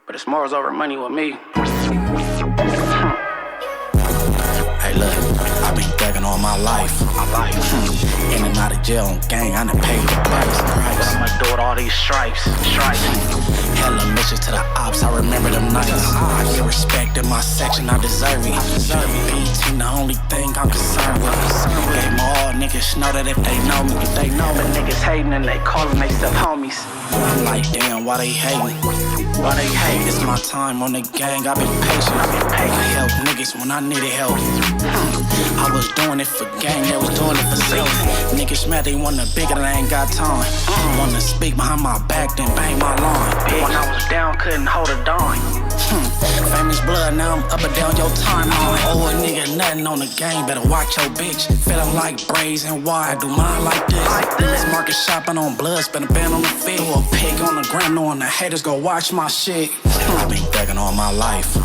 But it's morals over money with me. Hey, look, I've been thugging all my life. In and out of jail, gang, I done paid the price. But I'ma do it all these stripes. Hella missions to the ops, I remember them nights. I get respect in my section, I deserve it. PT, the only thing I'm concerned with. Gave them all niggas know that if they know me, But niggas hating and they calling they stuff homies. I'm like, damn, why they hating? Why they hate? It's my time on the gang, I've been patient. I help niggas when I needed help. I was doing it for gang, they was doing it for self. Niggas mad, they want the bigger, they ain't got time. Wanna speak behind my back, then bang my line. When I was down, couldn't hold a dime. Famous blood, now I'm up and down your timeline. Oh, a nigga, nothing on the game, better watch your bitch. Feeling like braids and why I do mine like this. Niggas market shopping on blood, spend a band on the field. Throw a pig on the ground, knowing the haters go watch my shit. I've been thugging all my life.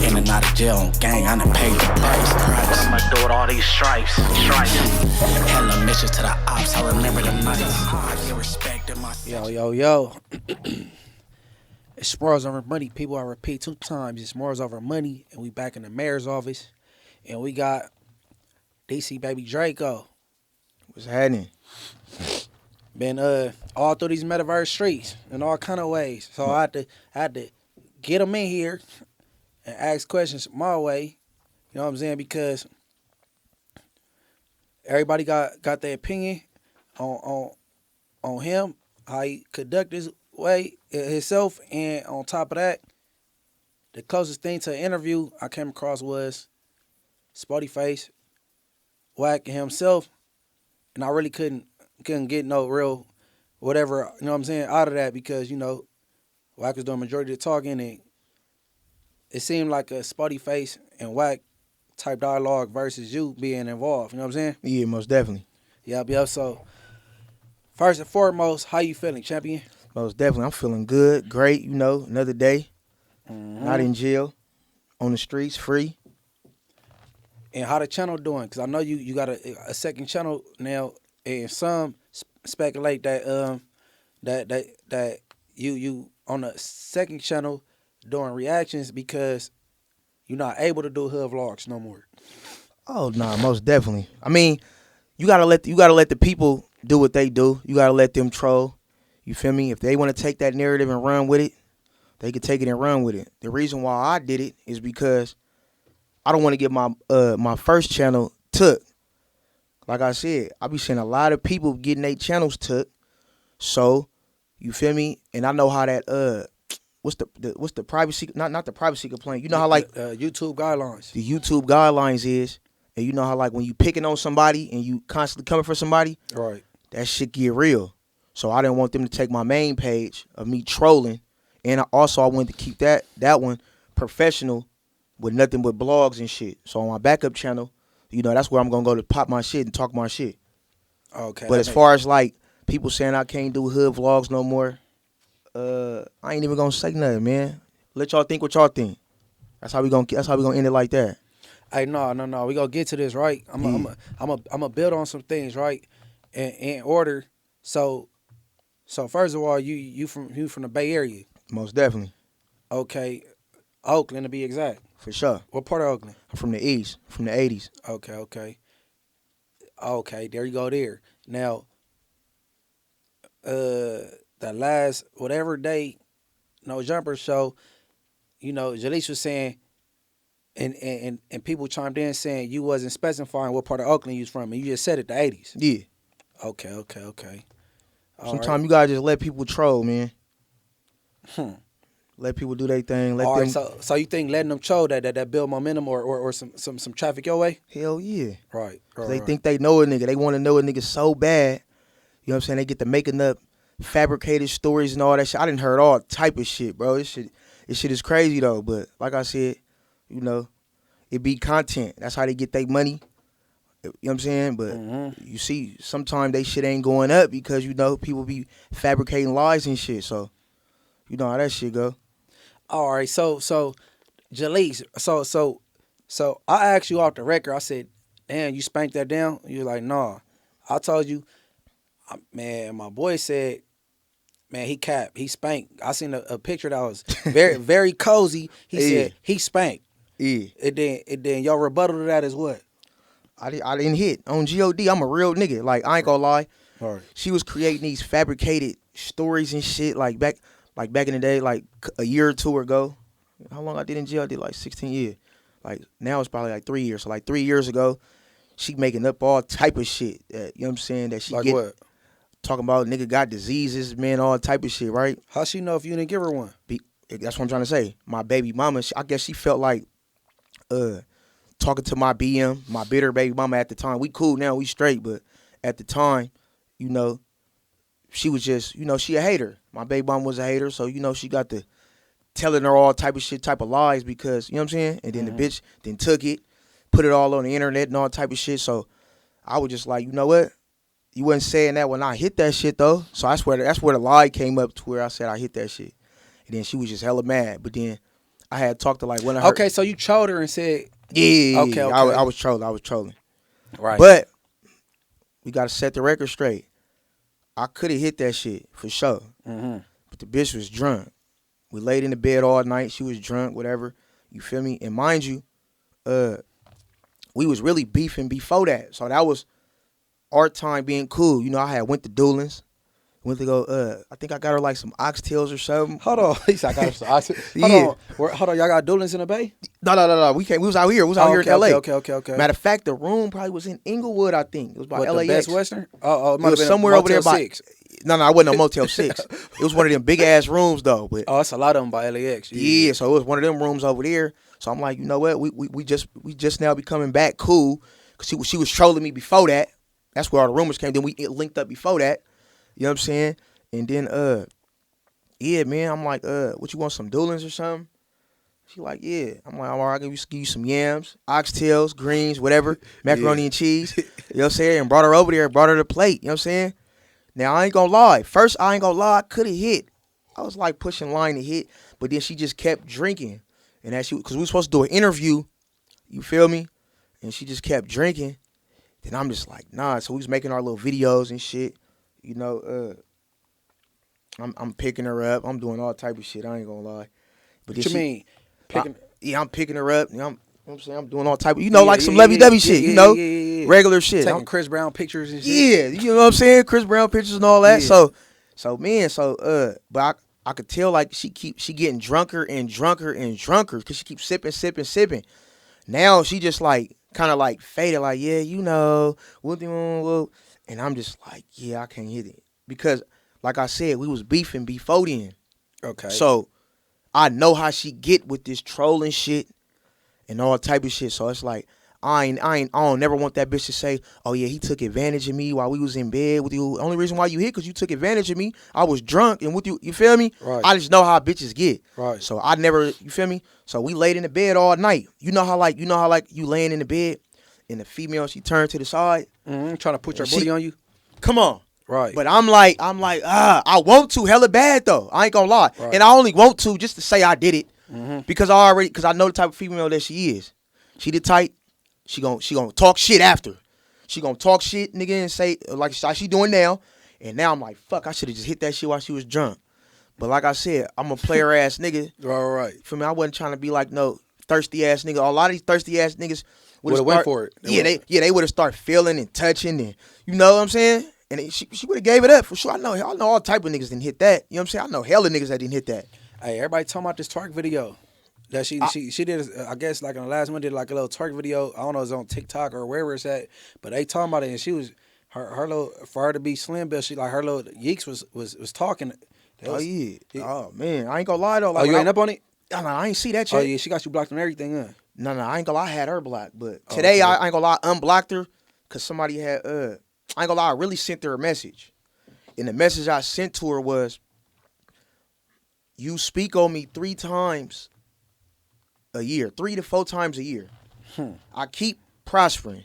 In and out of jail, gang, I done paid the price. But I'ma do it all these stripes. Hella missions to the ops, I remember them nights. I get respect in my Yo. It's morals over money. People, I repeat 2 times. It's morals over money. And we back in the mayor's office. And we got DC baby Draco. What's happening? Been all through these metaverse streets in all kind of ways. So I had to get them in here and ask questions my way. You know what I'm saying? Because everybody got their opinion on him, how he conduct his way himself, and on top of that, the closest thing to an interview I came across was Spoety Face, Wack and himself, and I really couldn't get no real whatever, you know what I'm saying, out of that, because, you know, Wack was doing majority of the talking, and it seemed like a Spoety Face and Wack type dialogue versus you being involved, you know what I'm saying? Yeah, most definitely. Yep. So, first and foremost, how you feeling, champion? Most definitely. I'm feeling good, great, you know, another day. Not in jail, on the streets, free. And how the channel doing? Because I know you got a second channel now, and some speculate that that you on the second channel doing reactions because you're not able to do hood vlogs no more. Oh, nah, most definitely. I mean, you gotta let the people do what they do. You gotta let them troll. You feel me? If they want to take that narrative and run with it, they can take it and run with it. The reason why I did it is because I don't want to get my first channel took. Like I said, I be seeing a lot of people getting their channels took. So, you feel me? And I know how that what's the privacy, not the privacy complaint. You know how like YouTube guidelines. The YouTube guidelines is, and you know how like when you picking on somebody and you constantly coming for somebody, right? That shit get real. So I didn't want them to take my main page of me trolling, and I wanted to keep that one professional with nothing but blogs and shit. So on my backup channel, you know, that's where I'm gonna go to pop my shit and talk my shit. Okay. But as far as like people saying I can't do hood vlogs no more, I ain't even gonna say nothing, man. Let y'all think what y'all think. That's how we gonna end it like that. Hey, no. We gonna get to this, right? I'm gonna build on some things, right? In order. So first of all, you from the Bay Area. Most definitely. Okay, Oakland to be exact. For sure. What part of Oakland? I'm from the East, from the 80s. Okay, there you go there. Now, the last whatever day, No Jumper show, you know, Jalees was saying, and people chimed in saying you wasn't specifying what part of Oakland you was from, and you just said it, the 80s. Yeah. Okay. Sometimes you gotta just let people troll, man. Let people do their thing. Let them. Right, so you think letting them troll that build momentum or some traffic your way? Hell yeah. Right. They think they know a nigga. They want to know a nigga so bad. You know what I'm saying? They get to making up fabricated stories and all that shit. I done heard all type of shit, bro. This shit is crazy though. But like I said, you know, it be content. That's how they get their money. You know what I'm saying? But you see, sometimes they shit ain't going up because, you know, people be fabricating lies and shit. So, you know how that shit go. All right, so Jalees, so I asked you off the record. I said, "Damn, you spanked that down?" You were like, "Nah." I told you, man. My boy said, Man, he capped. He spanked. I seen a picture that was very, very cozy. He said he spanked. Yeah. And then your rebuttal to that is what? I didn't hit. On G.O.D., I'm a real nigga. Like, I ain't gonna lie. All right. She was creating these fabricated stories and shit, like back in the day, like a year or two ago. How long I did in jail? I did like 16 years. Like, now it's probably like 3 years. So, like, 3 years ago, she making up all type of shit. That, you know what I'm saying? That she Like get, what? talking about nigga got diseases, man, all type of shit, right? How she know if you didn't give her one? That's what I'm trying to say. My baby mama, I guess she felt like talking to my BM, my bitter baby mama at the time. We cool now, we straight, but at the time, you know, she was just, you know, she a hater. My baby mama was a hater, so, you know, she got the telling her all type of shit, type of lies because, you know what I'm saying? And then the bitch then took it, put it all on the internet and all type of shit. So I was just like, you know what? You wasn't saying that when I hit that shit though. So that's where the lie came up to where I said I hit that shit. And then she was just hella mad. But then I had talked to like one of her. Okay, so you told her and said, Yeah. Okay. I was trolling. right. But we gotta set the record straight. I could have hit that shit for sure. But the bitch was drunk. We laid in the bed all night. She was drunk, whatever. You feel me? And mind you, we was really beefing before that. So that was our time being cool. You know, I had went to Doolins. Went to go, I think I got her like some oxtails or something. Hold on. He said, I got her some oxtails. Hold on. Y'all got Doolins in the Bay? No. We was out here. We was out here in LA. Okay. Matter of fact, the room probably was in Inglewood, I think. It was by What, LAX. the Best Western? It might It was have been somewhere over there by 6. No, I wasn't on Motel 6. It was one of them big ass rooms though. But Oh, it's a lot of them by LAX. yeah, so it was one of them rooms over there. So I'm like, you know what? We just now becoming back cool. Cause she was trolling me before that. That's where all the rumors came. Then we linked up before that. You know what I'm saying? And then yeah, man, I'm like, what you want, some Doolins or something? She like, yeah. I'm like, all right, I'll give you some yams, oxtails, greens, whatever, macaroni and cheese. You know what I'm saying? And brought her over there, brought her the plate. You know what I'm saying? Now, I ain't gonna lie. First, I I could have hit. I was like pushing line to hit, but then she just kept drinking. And because we were supposed to do an interview, you feel me? And she just kept drinking. Then I'm just like, nah. So we was making our little videos and shit. You know, I'm picking her up. I'm doing all type of shit. I ain't gonna lie. But What you mean? I'm picking her up. You know what I'm saying? I'm doing all type of, like some lovey-dovey shit, you know? Regular shit. Taking Chris Brown pictures and shit. Yeah, you know what I'm saying? Chris Brown pictures and all that. Yeah. But I could tell like she getting drunker and drunker and drunker because she keeps sipping. Now she just like kind of like faded, like, yeah, you know, and I'm just like, yeah, I can't hit it. Because like I said, we was beefing before then. Okay. So I know how she get with this trolling shit and all type of shit. So it's like I don't never want that bitch to say, oh yeah, he took advantage of me while we was in bed with you. Only reason why you hit because you took advantage of me. I was drunk and with you. You feel me? Right. I just know how bitches get. Right. So I never. You feel me? So we laid in the bed all night. You know how you laying in the bed and the female she turned to the side, trying to put your booty on you. Come on. Right. But I'm like, I want to hella bad though. I ain't gonna lie. Right. And I only want to just to say I did it. Because I know the type of female that she is. She the type, she gonna talk shit after. She gonna talk shit, nigga, and say like she doing now. And now I'm like, fuck, I should have just hit that shit while she was drunk. But like I said, I'm a player ass nigga. Right. For me, I wasn't trying to be like no thirsty ass nigga. A lot of these thirsty ass niggas would have went for it. They would have started feeling and touching and you know what I'm saying? And she would have gave it up for sure. I know all type of niggas didn't hit that. You know what I'm saying? I know hella niggas that didn't hit that. Hey, everybody talking about this twerk video that she did. I guess like on the last one did like a little twerk video. I don't know if it's on TikTok or wherever it's at, but they talking about it and she was her little, for her to be slim built, she like her little yeeks was talking. Oh man, I ain't gonna lie though. Like, you ain't up on it? No, I ain't see that shit. Oh yeah, she got you blocked on everything, huh? No, I ain't gonna lie. I had her blocked, but today I ain't gonna lie. Unblocked her because somebody had. I ain't gonna lie. I really sent her a message, and the message I sent to her was, "You speak on me 3 times a year, 3 to 4 times a year. I keep prospering.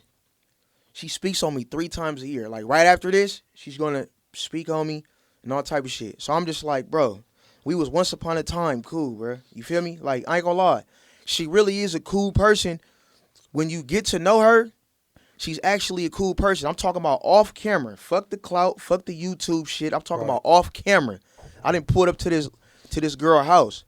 She speaks on me 3 times a year. Like right after this, she's gonna speak on me and all type of shit. So I'm just like, bro, we was once upon a time cool, bro. You feel me? Like I ain't gonna lie, she really is a cool person. When you get to know her, she's actually a cool person. I'm talking about off camera. Fuck the clout. Fuck the YouTube shit. I'm talking about off camera. I didn't pull up to this girl house.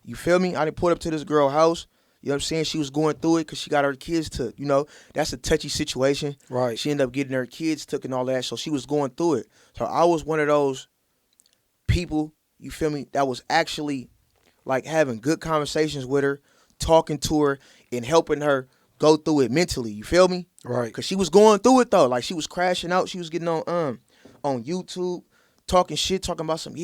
You feel me? I didn't pull up to this girl house. You know what I'm saying? She was going through it because she got her kids took. You know, that's a touchy situation. Right. She ended up getting her kids took and all that. So she was going through it. So I was one of those people, you feel me, that was actually like having good conversations with her, talking to her, and helping her go through it mentally. You feel me? Right. Because she was going through it though. Like she was crashing out. She was getting on YouTube, talking shit, talking about some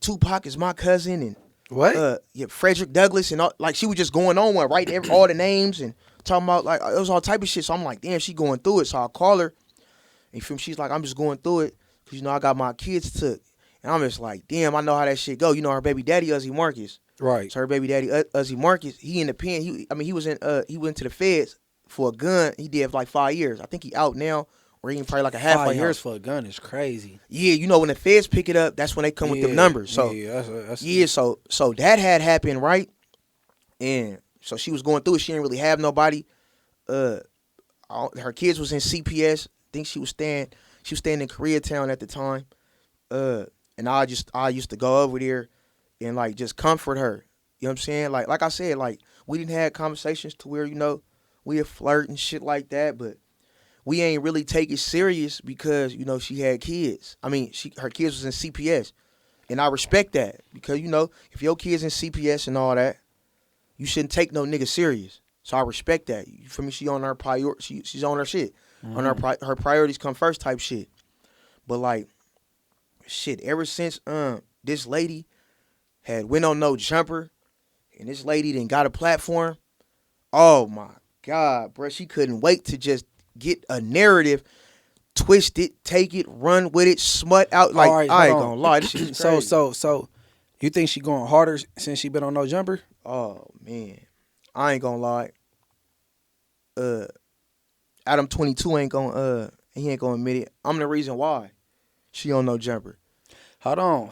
Tupac is my cousin and What? Frederick Douglass and all, like she was just going on one, writing all the names and talking about like it was all type of shit. So I'm like, damn, she going through it. So I call her, and you feel me? She's like, I'm just going through it because you know I got my kids took, and I'm just like, damn, I know how that shit go. You know her baby daddy Uzi Marcus. Right. So her baby daddy Uzi Marcus, he in the pen. He went to the feds for a gun. He did for like 5 years. I think he out now. Or even probably like a halfway 5 years house. for a gun is crazy. Yeah, you know when the feds pick it up, that's when they come with them numbers. So so that had happened, right? And so she was going through it. She didn't really have nobody. Her kids was in CPS. I think she was staying in Koreatown at the time. And I used to go over there and like just comfort her. You know what I'm saying? Like I said, like we didn't have conversations to where, you know, we would flirt and shit like that, but we ain't really take it serious because, you know, she had kids. I mean, her kids was in CPS. And I respect that because, you know, if your kids in CPS and all that, you shouldn't take no nigga serious. So I respect that. For me, she on her she's on her shit. On her priorities come first type shit. But like, shit, ever since this lady had went on No Jumper and this lady then got a platform, oh my God, bro, she couldn't wait to just get a narrative, twist it, take it, run with it, smut out. Like, right, I ain't gonna lie, this shit is crazy. So, you think she going harder since she been on No Jumper? Oh man, I ain't gonna lie. Adam 22 ain't gonna admit it. I'm the reason why she on No Jumper. Hold on.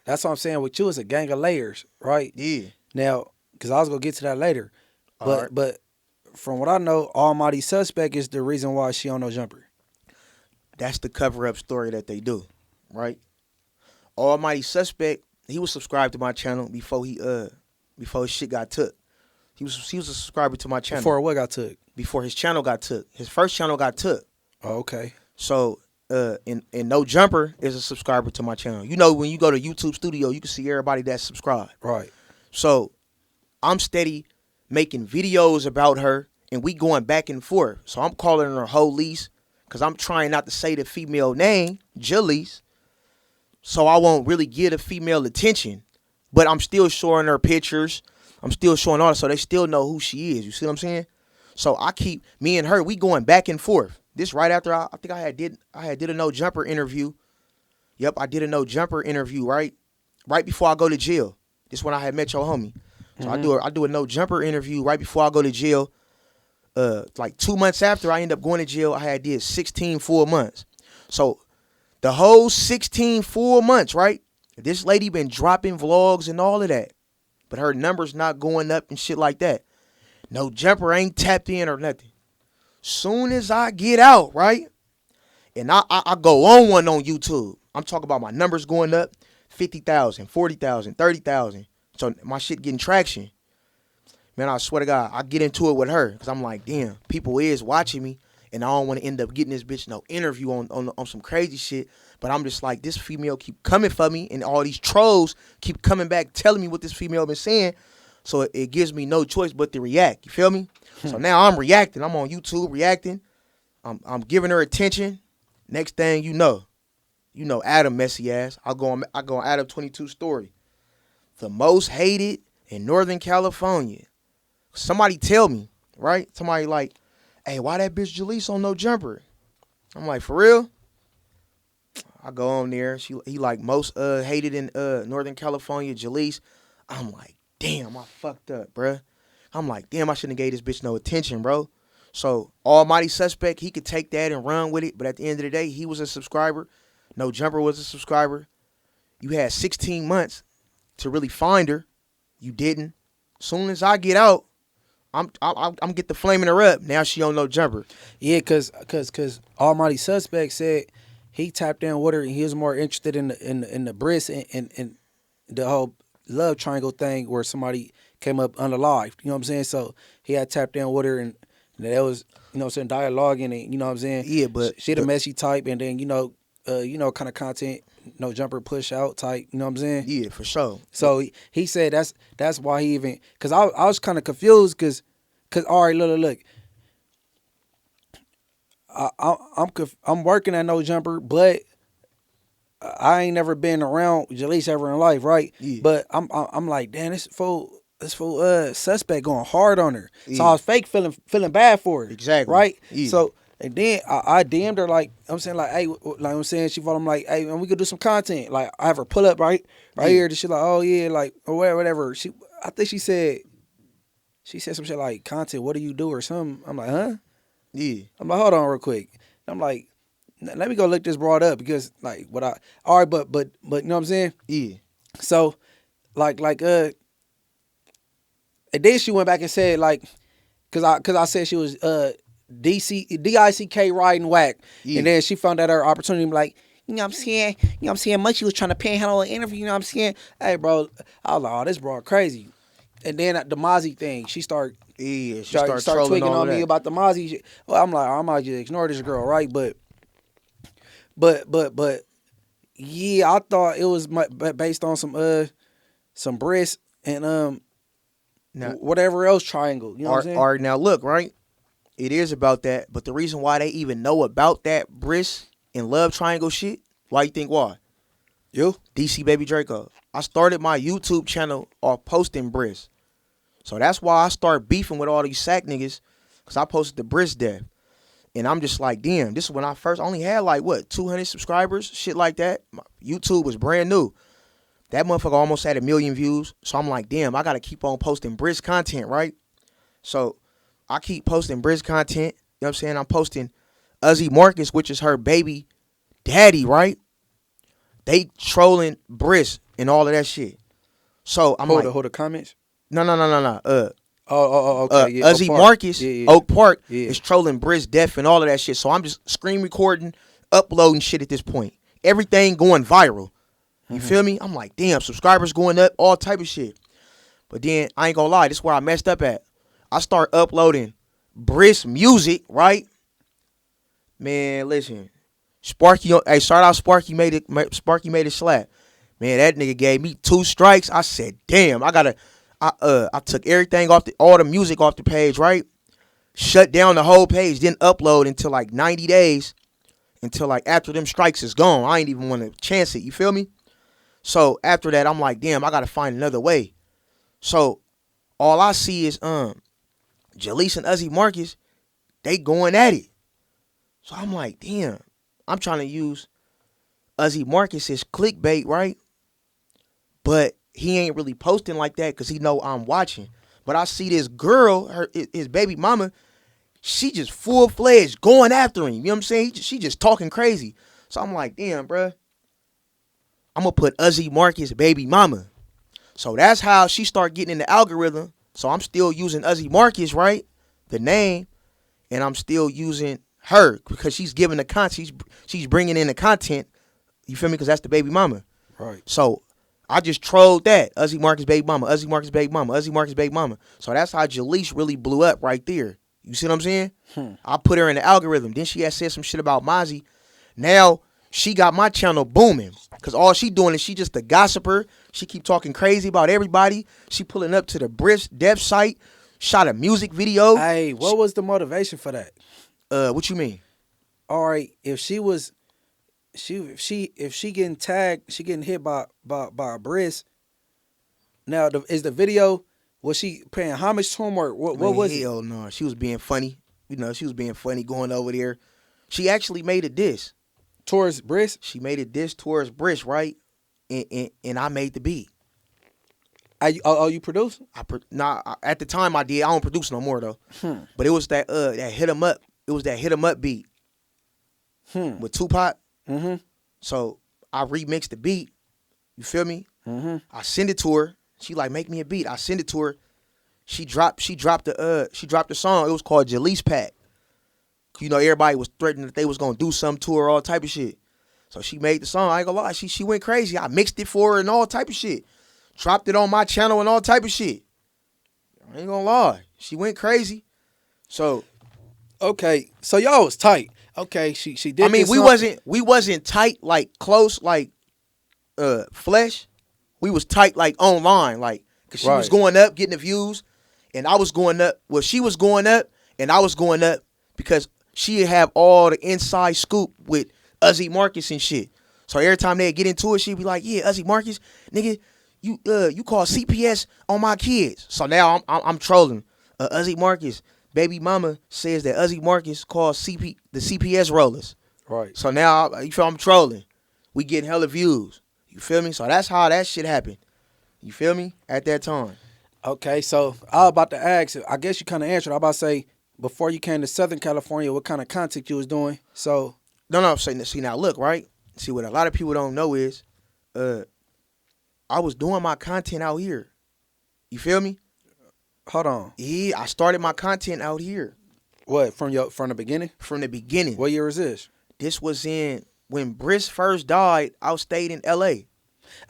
That's what I'm saying with you. It's a gang of layers, right? Yeah. Now, because I was gonna get to that later, Alright. but from what I know, Almighty Suspect is the reason why she on No Jumper. That's the cover-up story that they do, right? Almighty Suspect, he was subscribed to my channel before his shit got took. He was a subscriber to my channel. Before what got took? Before his channel got took. His first channel got took. Oh, okay. So, and No Jumper is a subscriber to my channel. You know, when you go to YouTube Studio, you can see everybody that's subscribed. Right. So, I'm steady making videos about her, and we going back and forth. So I'm calling her Holise, because I'm trying not to say the female name, Jaleese, so I won't really get a female attention. But I'm still showing her pictures. I'm still showing all that, so they still know who she is. You see what I'm saying? So me and her, we going back and forth. This right after I think I had did a No Jumper interview. Yep, I did a No Jumper interview, right before I go to jail. This when I had met your homie. So I do a No Jumper interview right before I go to jail. Like 2 months after I end up going to jail, I had did 16 full months. So the whole 16 full months, right? This lady been dropping vlogs and all of that, but her numbers not going up and shit like that. No Jumper ain't tapped in or nothing. Soon as I get out, right, and I go on one on YouTube, I'm talking about my numbers going up, 50,000, 40,000, 30,000. So my shit getting traction. Man, I swear to God, I get into it with her because I'm like, damn, people is watching me, and I don't want to end up getting this bitch no interview on some crazy shit. But I'm just like, this female keep coming for me, and all these trolls keep coming back telling me what this female been saying. So it gives me no choice but to react. You feel me? So now I'm reacting. I'm on YouTube reacting. I'm giving her attention. Next thing you know Adam messy ass. I go on Adam 22 story. The most hated in Northern California. Somebody tell me, right? Somebody like, hey, why that bitch Jaleese on No Jumper? I'm like, for real? I go on there. He like most hated in Northern California, Jaleese. I'm like, damn, I fucked up, bruh. I'm like, damn, I shouldn't have gave this bitch no attention, bro. So Almighty Suspect, he could take that and run with it. But at the end of the day, he was a subscriber. No Jumper was a subscriber. You had 16 months to really find her. You didn't. Soon as I get out, I'm get the flaming her up. Now she on No Jumper. Yeah, cause Almighty Suspect said he tapped in with her, and he was more interested in the bris and the whole love triangle thing where somebody came up unalived. You know what I'm saying? So he had tapped in with her, and there was, you know what I'm saying, dialogue in it. You know what I'm saying? Yeah, but she the messy type, and then kind of content, jumper push out type. You know what I'm saying? Yeah, for sure. So he said that's why he even, because I was kind of confused because all right, look. I'm working at No Jumper, but I ain't never been around Jalise ever in life, right? Yeah. But I'm like, damn, this fool suspect going hard on her. Yeah. So I was fake feeling bad for her. Exactly. Right? Yeah. So and then I DM'd her like, I'm saying like, hey, like I'm saying, she followed me like, hey, and we could do some content. Like I have her pull up right here. And she like, oh yeah, like or whatever. I think she said some shit like, content, what do you do or something. I'm like, huh? Yeah. I'm like, hold on real quick. I'm like, let me go look this broad up because like all right, but you know what I'm saying? Yeah. So like and then she went back and said like, cause I said she was DICK riding whack. Yeah. And then she found out her opportunity, like, you know what I'm saying? Much she was trying to panhandle an interview, you know what I'm saying? Hey bro, I was like, oh, this bro crazy. And then the Mozzie thing, she started start trolling tweaking all on me that. about the Mozzie shit. Well, I'm like, I might just ignore this girl, right? But yeah, I thought it was based on some bris and Now, whatever else triangle. You know what I'm saying? all right, now look, right? It is about that, but the reason why they even know about that bris and love triangle shit, why you think why? You? DC Baby Draco. I started my YouTube channel off posting bris. So that's why I start beefing with all these sack niggas, because I posted the bris death. And I'm just like, damn, this is when I first only had like, 200 subscribers, shit like that. My YouTube was brand new. That motherfucker almost had 1 million views. So I'm like, damn, I got to keep on posting bris content, right? So I keep posting bris content. You know what I'm saying? I'm posting Uzi Marcus, which is her baby daddy, right? They trolling bris and all of that shit. So I'm hold like, the comments. no. Okay. Yeah, Uzi Oak Park. Marcus, Yeah. Oak Park, Yeah. is trolling Briz Def and all of that shit. So I'm just screen recording, uploading shit at this point. Everything going viral. You feel me? I'm like, damn, subscribers going up, all type of shit. But then, I ain't gonna lie, this is where I messed up at. I start uploading Briz music, right? Man, listen. Sparky, hey, shout out Sparky made it slap. Man, that nigga gave me 2 strikes. I said, damn, I took everything off all the music off the page, right? Shut down the whole page, didn't upload until like 90 days, until like after them strikes is gone. I ain't even want to chance it, you feel me? So after that, I'm like, damn, I gotta find another way. So all I see is Jalise and Uzi Marcus, they going at it. So I'm like, damn, I'm trying to use Uzi Marcus as clickbait, right? But he ain't really posting like that because he know I'm watching. But I see this girl, his baby mama, she just full-fledged going after him. You know what I'm saying? She just talking crazy. So I'm like, damn, bruh. I'm going to put Uzi Marcus baby mama. So that's how she start getting in the algorithm. So I'm still using Uzi Marcus, right? The name. And I'm still using her because she's giving the content. She's bringing in the content. You feel me? Because that's the baby mama. Right. So I just trolled that. Uzi Marcus baby mama. Uzi Marcus baby mama. Uzi Marcus baby mama. So that's how Jalise really blew up right there. You see what I'm saying? I put her in the algorithm. Then she had said some shit about Mozzie. Now she got my channel booming. Because all she doing is she just a gossiper. She keep talking crazy about everybody. She pulling up to the Briz Dev site. Shot a music video. Hey, what was the motivation for that? What you mean? All right, if she getting tagged, she getting hit by a Briz. Now, is the video, was she paying homage to him or what was it? Hell no. She was being funny. You know, she was being funny going over there. She actually made a diss. Towards Briz? She made a diss towards Briz, right? And I made the beat. You produce? At the time I did. I don't produce no more though. But it was that hit 'em up. It was that hit 'em up beat with Tupac. Mm-hmm. So I remixed the beat. You feel me? Mm-hmm. I send it to her. She like, make me a beat. I send it to her. She dropped the song. It was called Jalise Pack. You know, everybody was threatening that they was gonna do something to her, all type of shit. So she made the song. I ain't gonna lie, she went crazy. I mixed it for her and all type of shit. Dropped it on my channel and all type of shit. I ain't gonna lie, she went crazy. So Okay, so y'all was tight. Okay, she did. I mean, this we wasn't tight like close like flesh. We was tight like online, like cause she was Right. going up, getting the views, and I was going up. Well, she was going up, and I was going up because she have all the inside scoop with Uzi Marcus and shit. So every time they get into it, she'd be like, "Yeah, Uzi Marcus, nigga, you call CPS on my kids." So now I'm trolling. Uzi Marcus, baby mama says that Uzi Marcus calls the CPS rollers. Right. So now you feel I'm trolling. We getting hella views. You feel me? So that's how that shit happened. You feel me? At that time. Okay, so I was about to ask. I guess you kind of answered. I was about to say before you came to Southern California, what kind of content you was doing? So No, I'm saying, see now look, right? See what a lot of people don't know is I was doing my content out here. You feel me? hold on. Yeah, I started my content out here What from the beginning? from the beginning. What year was this? This was in when Briss first died, I stayed in LA.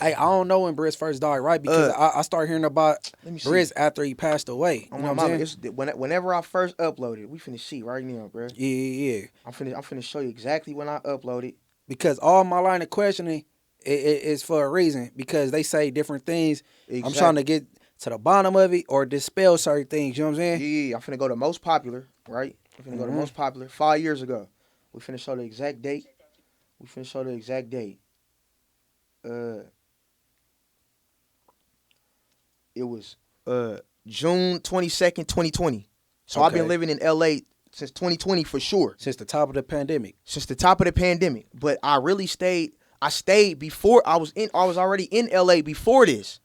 Hey, I don't know when Briz first died, right? Because I started hearing about Let me see. Briz after he passed away. You Oh, know my what I'm mama, saying? whenever I first uploaded, we finna see right now, bro. Yeah. I'm finna show you exactly when I uploaded. Because all my line of questioning is for a reason. Because they say different things. I'm Exactly. trying to get to the bottom of it or dispel certain things. You know what I'm saying? Yeah, I'm finna go to most popular, right? I'm finna go to most popular 5 years ago. We finna show the exact date. It was June 22nd, 2020. So I've been Okay. living in LA since 2020 for sure. Since the top of the pandemic. Since the top of the pandemic. But I stayed before I was already in LA before this.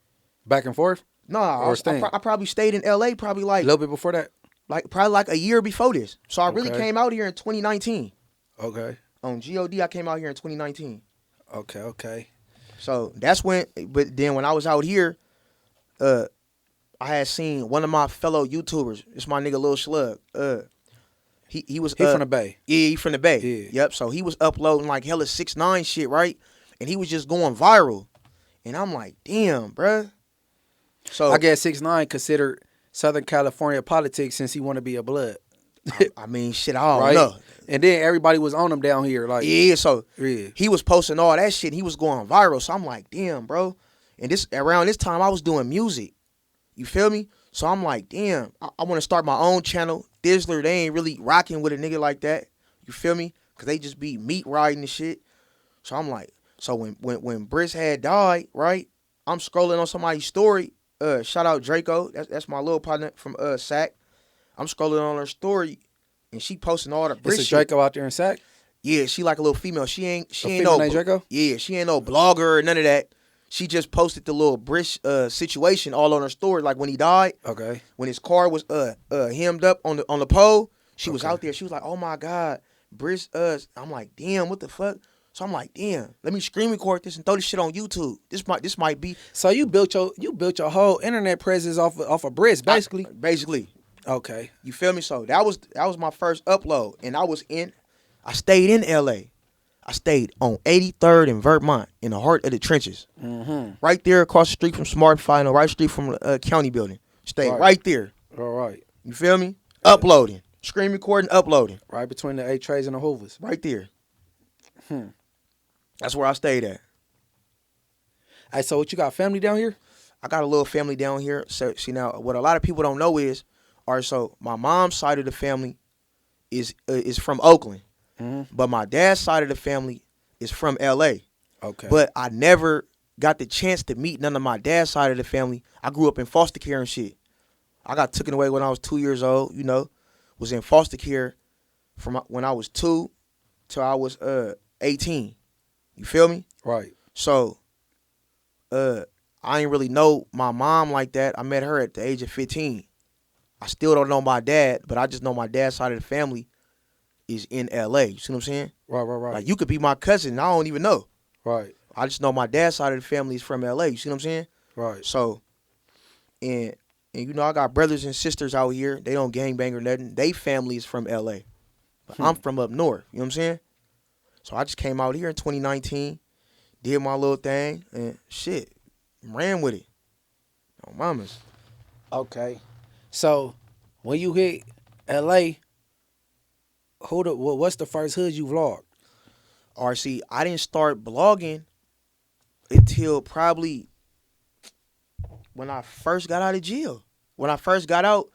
Back and forth? No, Or staying? I probably stayed in LA probably A like little bit before that? probably like a year before this. So I really Okay. came out here in 2019. Okay. On GOD, I came out here in 2019. Okay. So that's when, but then when I was out here, I had seen one of my fellow YouTubers. It's my nigga Lil Slug. He was He from the Bay. Yeah, he from the Bay. Yeah. Yep. So he was uploading like hella 6ix9ine shit, right? And he was just going viral. And I'm like, damn, bruh. So I guess 6ix9ine considered Southern California politics since he want to be a blood. I mean, shit, I don't Right? know. And then everybody was on him down here. Like, Yeah, so yeah. he was posting all that shit. And he was going viral. So I'm like, damn, bro. And around this time, I was doing music. You feel me? So I'm like, damn, I want to start my own channel. Dizzler, they ain't really rocking with a nigga like that. You feel me? Because they just be meat riding and shit. So I'm like, so when Briss had died, right? I'm scrolling on somebody's story. Shout out Draco. That's my little partner from SAC. I'm scrolling on her story, and she posting all the Briss It's a shit. Draco out there in Sac. Yeah, she like a little female. She ain't female no named Draco? Yeah, she ain't no blogger or none of that. She just posted the little Briss situation all on her story. Like when he died, Okay. when his car was hemmed up on the pole, she was Okay. out there. She was like, "Oh my God, Briss." I'm like, "Damn, what the fuck?" So I'm like, "Damn, let me screen record this and throw this shit on YouTube. This might be So you built your whole internet presence off of Briz, basically. basically." Okay. You feel me? So that was my first upload, and I stayed in LA. I stayed on 83rd and Vermont in the heart of the trenches, right there across the street from Smart Final, right street from County Building. Stayed right there. All right. You feel me? Uploading, screen recording, uploading, Right between the 8 trays and the hoovers. right there. That's where I stayed at. Hey, so what you got, family down here? I got a little family down here. So see now, what a lot of people don't know is, so my mom's side of the family is from Oakland, but my dad's side of the family is from LA. Okay. But I never got the chance to meet none of my dad's side of the family. I grew up in foster care and shit. I got taken away when I was 2 years old. You know, was in foster care from when I was 2 till I was 18. You feel me? Right. So, I ain't really know my mom like that. I met her at the age of 15. I still don't know my dad, but I just know my dad's side of the family is in LA. You see what I'm saying? Right. Like, you could be my cousin, and I don't even know. Right. I just know my dad's side of the family is from LA. You see what I'm saying? Right. So, and you know, I got brothers and sisters out here. They don't gangbang or nothing. They family is from LA. But I'm from up north. You know what I'm saying? So I just came out here in 2019, did my little thing, and shit, ran with it. Oh, mamas. Okay. So when you hit LA, what's the first hood you vlogged? RC, I didn't start blogging until probably when I first got out of jail. When I first got out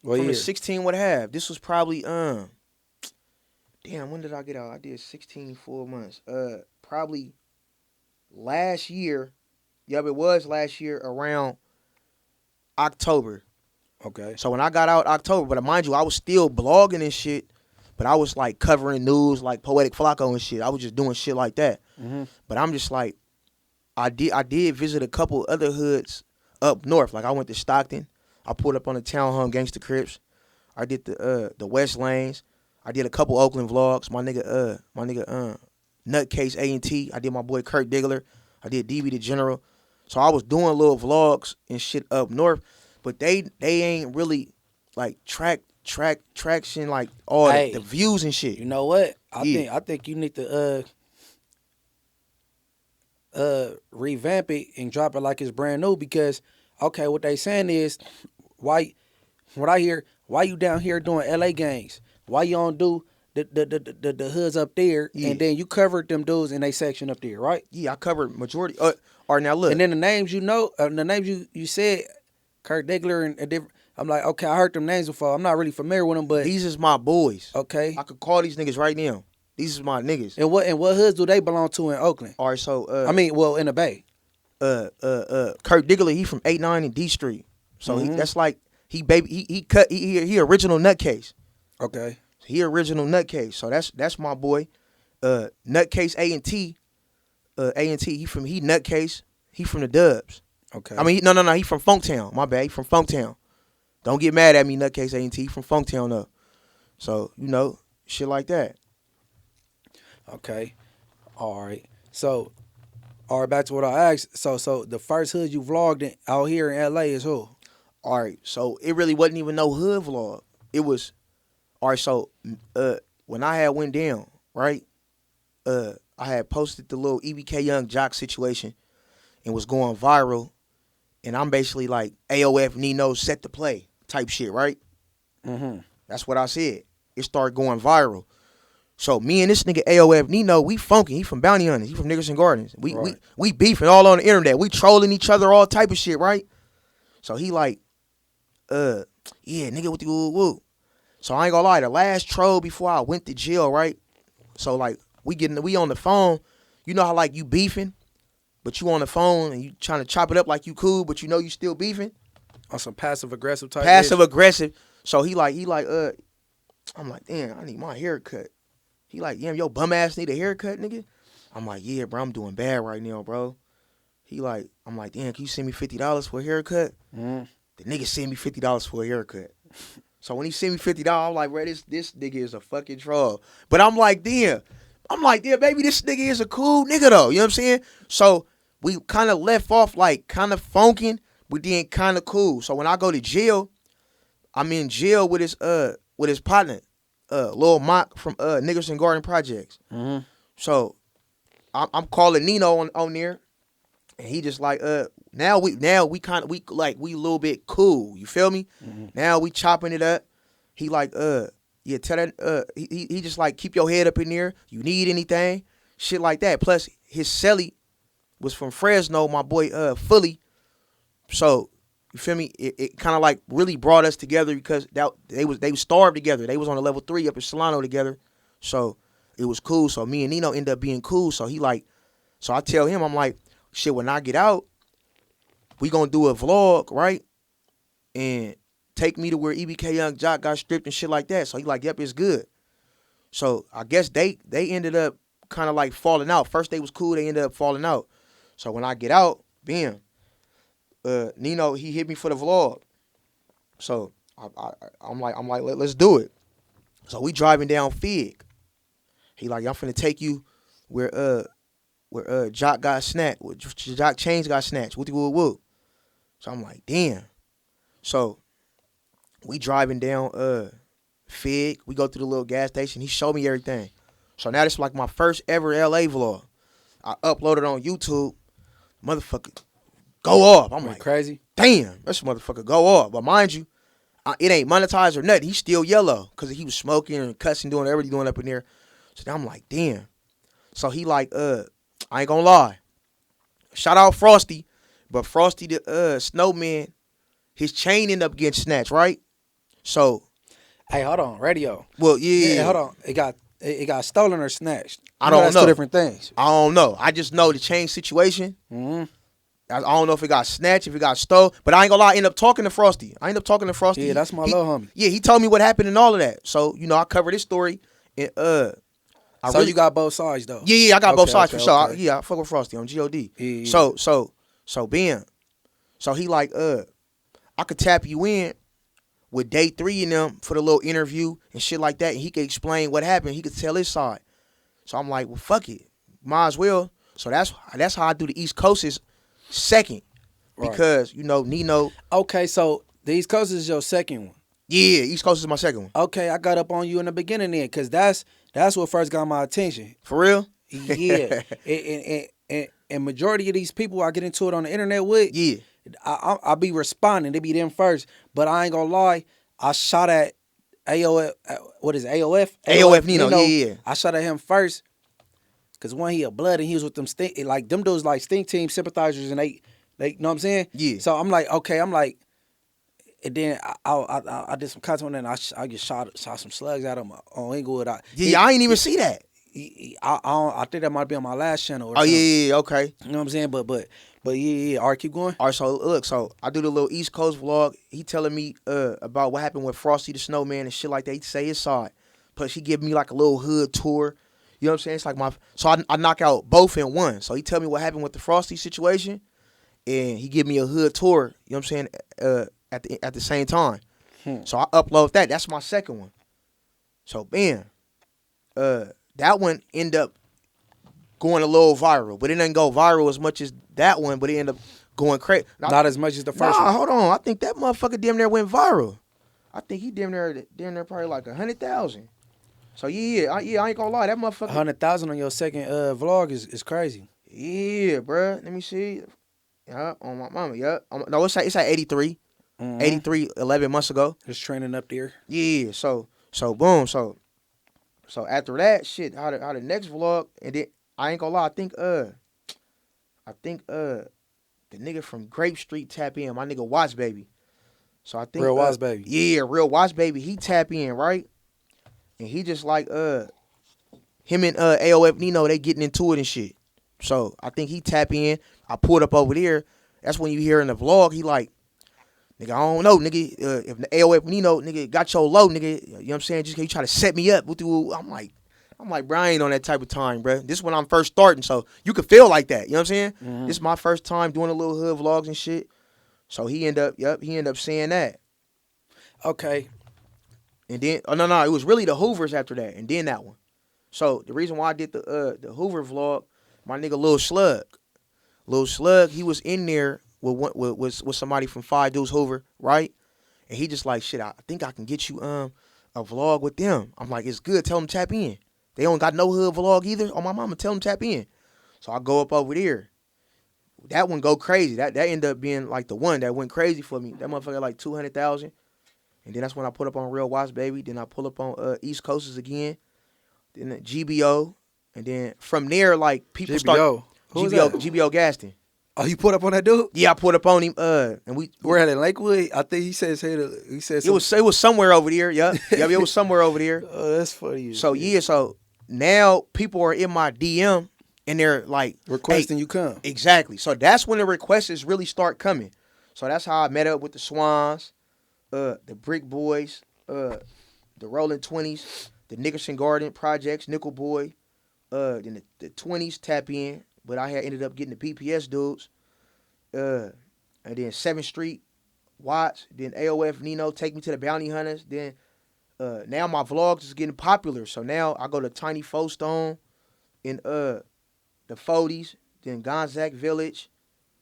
What from year? the 16 what have. This was probably damn, when did I get out? I did 16 full months. Probably last year. Yep, it was last year around October. Okay. So when I got out October, but mind you, I was still blogging and shit, but I was like covering news like Poetic Flacco and shit. I was just doing shit like that. Mm-hmm. But I'm just like, I did visit a couple other hoods up north. Like I went to Stockton. I pulled up on the Town Home Gangsta Crips. I did the West Lanes. I did a couple Oakland vlogs. My nigga Nutcase A&T. I did my boy Kurt Diggler. I did DB the General. So I was doing little vlogs and shit up north, but they ain't really like traction like all Hey, the views and shit. You know what? Yeah. I think you need to revamp it and drop it like it's brand new because okay, what they saying is why you down here doing LA gangs? Why you don't do the hoods up there Yeah. and then you covered them dudes in a section up there, right? Yeah, I covered majority. All right, now look. And then the names the names you said, Kurt Diggler and different. I'm like, okay, I heard them names before. I'm not really familiar with them, but These is my boys. okay. I could call these niggas right now. These is my niggas. And what hoods do they belong to in Oakland? All right, so In the Bay. Kurt Diggler, he from 89 and D Street. So Mhm. that's like he original nutcase. Okay. He original nutcase. So that's my boy. Nutcase A&T. A&T, he nutcase. He from the Dubs. Okay. I mean, no, he from Funktown. My bad, he from Funktown. Don't get mad at me, nutcase A&T. He from Funktown though. So, shit like that. Okay. All right. So, all right, back to what I asked. So the first hood you vlogged out here in LA is who? All right, so it really wasn't even no hood vlog. It was, all right, so when I had went down, right, I had posted the little EBK Young Jock situation and was going viral, and I'm basically like, AOF Nino set the play type shit, right? Mm-hmm. That's what I said. It started going viral. So me and this nigga AOF Nino, we funky. He from Bounty Hunters. He from Nickerson Gardens. We beefing all on the internet. We trolling each other, all type of shit, right? So he like, yeah, nigga with the woo. So I ain't gonna lie, the last troll before I went to jail, right? So like we on the phone. You know how like you beefing, but you on the phone and you trying to chop it up like you cool, but you know you still beefing. On some passive aggressive type. Passive aggressive. So he like, I'm like, damn, I need my haircut. He like, damn, yo bum ass need a haircut, nigga. I'm like, yeah, bro, I'm doing bad right now, bro. He like, I'm like, damn, can you send me $50 for a haircut? Mm. The nigga send me $50 for a haircut. So when he sent me $50, I'm like, bro, this nigga is a fucking troll. But I'm like, damn, baby, this nigga is a cool nigga though. You know what I'm saying? So we kind of left off like kind of funking, but then kind of cool. So when I go to jail, I'm in jail with his partner, Lil Mock from Nickerson Garden Projects. Mm-hmm. So I'm calling Nino on there, and he just like now we a little bit cool. You feel me? Mm-hmm. Now we chopping it up. He like yeah, tell that he just like keep your head up in there. You need anything, shit like that. Plus his celly was from Fresno, my boy Fully. So you feel me? It kind of like really brought us together because they was starved together. They was on a level 3 up in Solano together. So it was cool. So me and Nino ended up being cool. So he like, so I tell him, I'm like, shit, when I get out, we gonna do a vlog, right? And take me to where EBK Young Jock got stripped and shit like that. So he like, yep, it's good. So I guess they ended up kind of like falling out. First they was cool, they ended up falling out. So when I get out, bam, Nino, he hit me for the vlog. So I'm like, let's do it. So we driving down Fig. He like, I'm finna take you where Jock got snatched, where Jock Chains got snatched. Woo. So I'm like, damn. So we driving down Fig. We go through the little gas station. He showed me everything. So now this is like my first ever LA vlog. I uploaded on YouTube. Motherfucker, go off. I'm like, crazy. damn, this motherfucker go off. But mind you, it ain't monetized or nothing. He's still yellow because he was smoking and cussing, doing everything doing up in there. So now I'm like, damn. So he like, I ain't gonna lie. Shout out Frosty, but Frosty the snowman, his chain ended up getting snatched, right? So, Hey, hold on, radio. well, yeah. Hold on. It got stolen or snatched. I don't That's know. two different things. I don't know. I just know the chain situation. Mm-hmm. I don't know if it got snatched, if it got stole, but I ain't gonna lie. I ended up talking to Frosty. Yeah, that's my little homie. Yeah, he told me what happened and all of that. So I covered this story. And So you got both sides though. Yeah, I got both sides for sure. Okay. I fuck with Frosty on God. Yeah. So Ben, so he like, I could tap you in with day 3 in them for the little interview and shit like that, and he could explain what happened. He could tell his side. So I'm like, well, fuck it, might as well. So that's how I do the East Coast is second, because Nino. Okay, so the East Coast is your second one. Yeah, East Coast is my second one. Okay, I got up on you in the beginning then, cause that's what first got my attention. For real? Yeah, and majority of these people I get into it on the internet with. Yeah. I be responding. They be them first, but I ain't gonna lie. I shot at AOF. What is it, AOF? AOF Nino. Yeah. I shot at him first, cause one, he a blood and he was with them stink, like them dudes like stink team sympathizers, and they know what I'm saying. Yeah. So I'm like, okay, and then I did some content and I just shot some slugs at him on Inglewood. I ain't even see that. I think that might be on my last channel. Or Oh something. yeah, okay. You know what I'm saying? But yeah. All right, keep going. All right, so look, so I do the little East Coast vlog. He telling me about what happened with Frosty the Snowman and shit like that. He say his side. Plus he give me like a little hood tour. You know what I'm saying? It's like I knock out both in one. So he tell me what happened with the Frosty situation, and he give me a hood tour. You know what I'm saying? At the same time. So I upload that. That's my second one. So man, that one end up going a little viral, but it didn't go viral as much as that one. But it ended up going crazy. Not as much as the first one. Hold on. I think that motherfucker damn near went viral. I think he damn near probably like 100,000. So yeah, I ain't gonna lie, that motherfucker. 100,000 on your second vlog is crazy. Yeah, bruh. Let me see. Yeah, on my mama. Yeah. No, it's at 83. 83, 11 months ago. Just training up there. Yeah. So boom. So after that shit, how the next vlog, and then I ain't gonna lie, I think the nigga from Grape Street tap in, my nigga Watts Baby. So I think Real Watts Baby. Yeah, Real Watts Baby. He tap in, right? And he just like him and AOF Nino, they getting into it and shit. So I think he tap in. I pulled up over there. That's when you hear in the vlog, he like, nigga, I don't know, nigga. If the AOF Nino, nigga, got your low, nigga, you know what I'm saying? Just you try to set me up. I'm like, bro, I ain't on that type of time, bro. This is when I'm first starting, so you could feel like that. You know what I'm saying? Mm-hmm. This is my first time doing a little hood vlogs and shit. So he end up saying that. Okay. And then, no, it was really the Hoovers after that, and then that one. So the reason why I did the Hoover vlog, my nigga Lil Slug, he was in there with somebody from 5 Deuce Hoover, right? And he just like, shit, I think I can get you a vlog with them. I'm like, it's good. Tell them tap in. They don't got no hood vlog either. On my mama, tell them tap in. So I go up over there. That one go crazy. That ended up being like the one that went crazy for me. That motherfucker like 200,000. And then that's when I put up on Real Watts Baby. Then I pull up on East Coasters again. Then the GBO. And then from there, like, people start. GBO Gaston. Oh, you put up on that dude? Yeah, I put up on him. And we We're at Lakewood. I think he said it was somewhere over there. Yeah, it was somewhere over there. Oh, that's funny. So yeah, so now people are in my DM and they're like requesting you come. Exactly. So that's when the requests really start coming. So that's how I met up with the Swans, the Brick Boys, the Rolling 20s, the Nickerson Garden Projects, Nickel Boy, then the 20s tap in. But I had ended up getting the PPS dudes. And then 7th Street, Watts, then AOF Nino, Take Me to the Bounty Hunters. Then now my vlogs is getting popular. So now I go to Tiny Stone in the 40s, then Gonzac Village,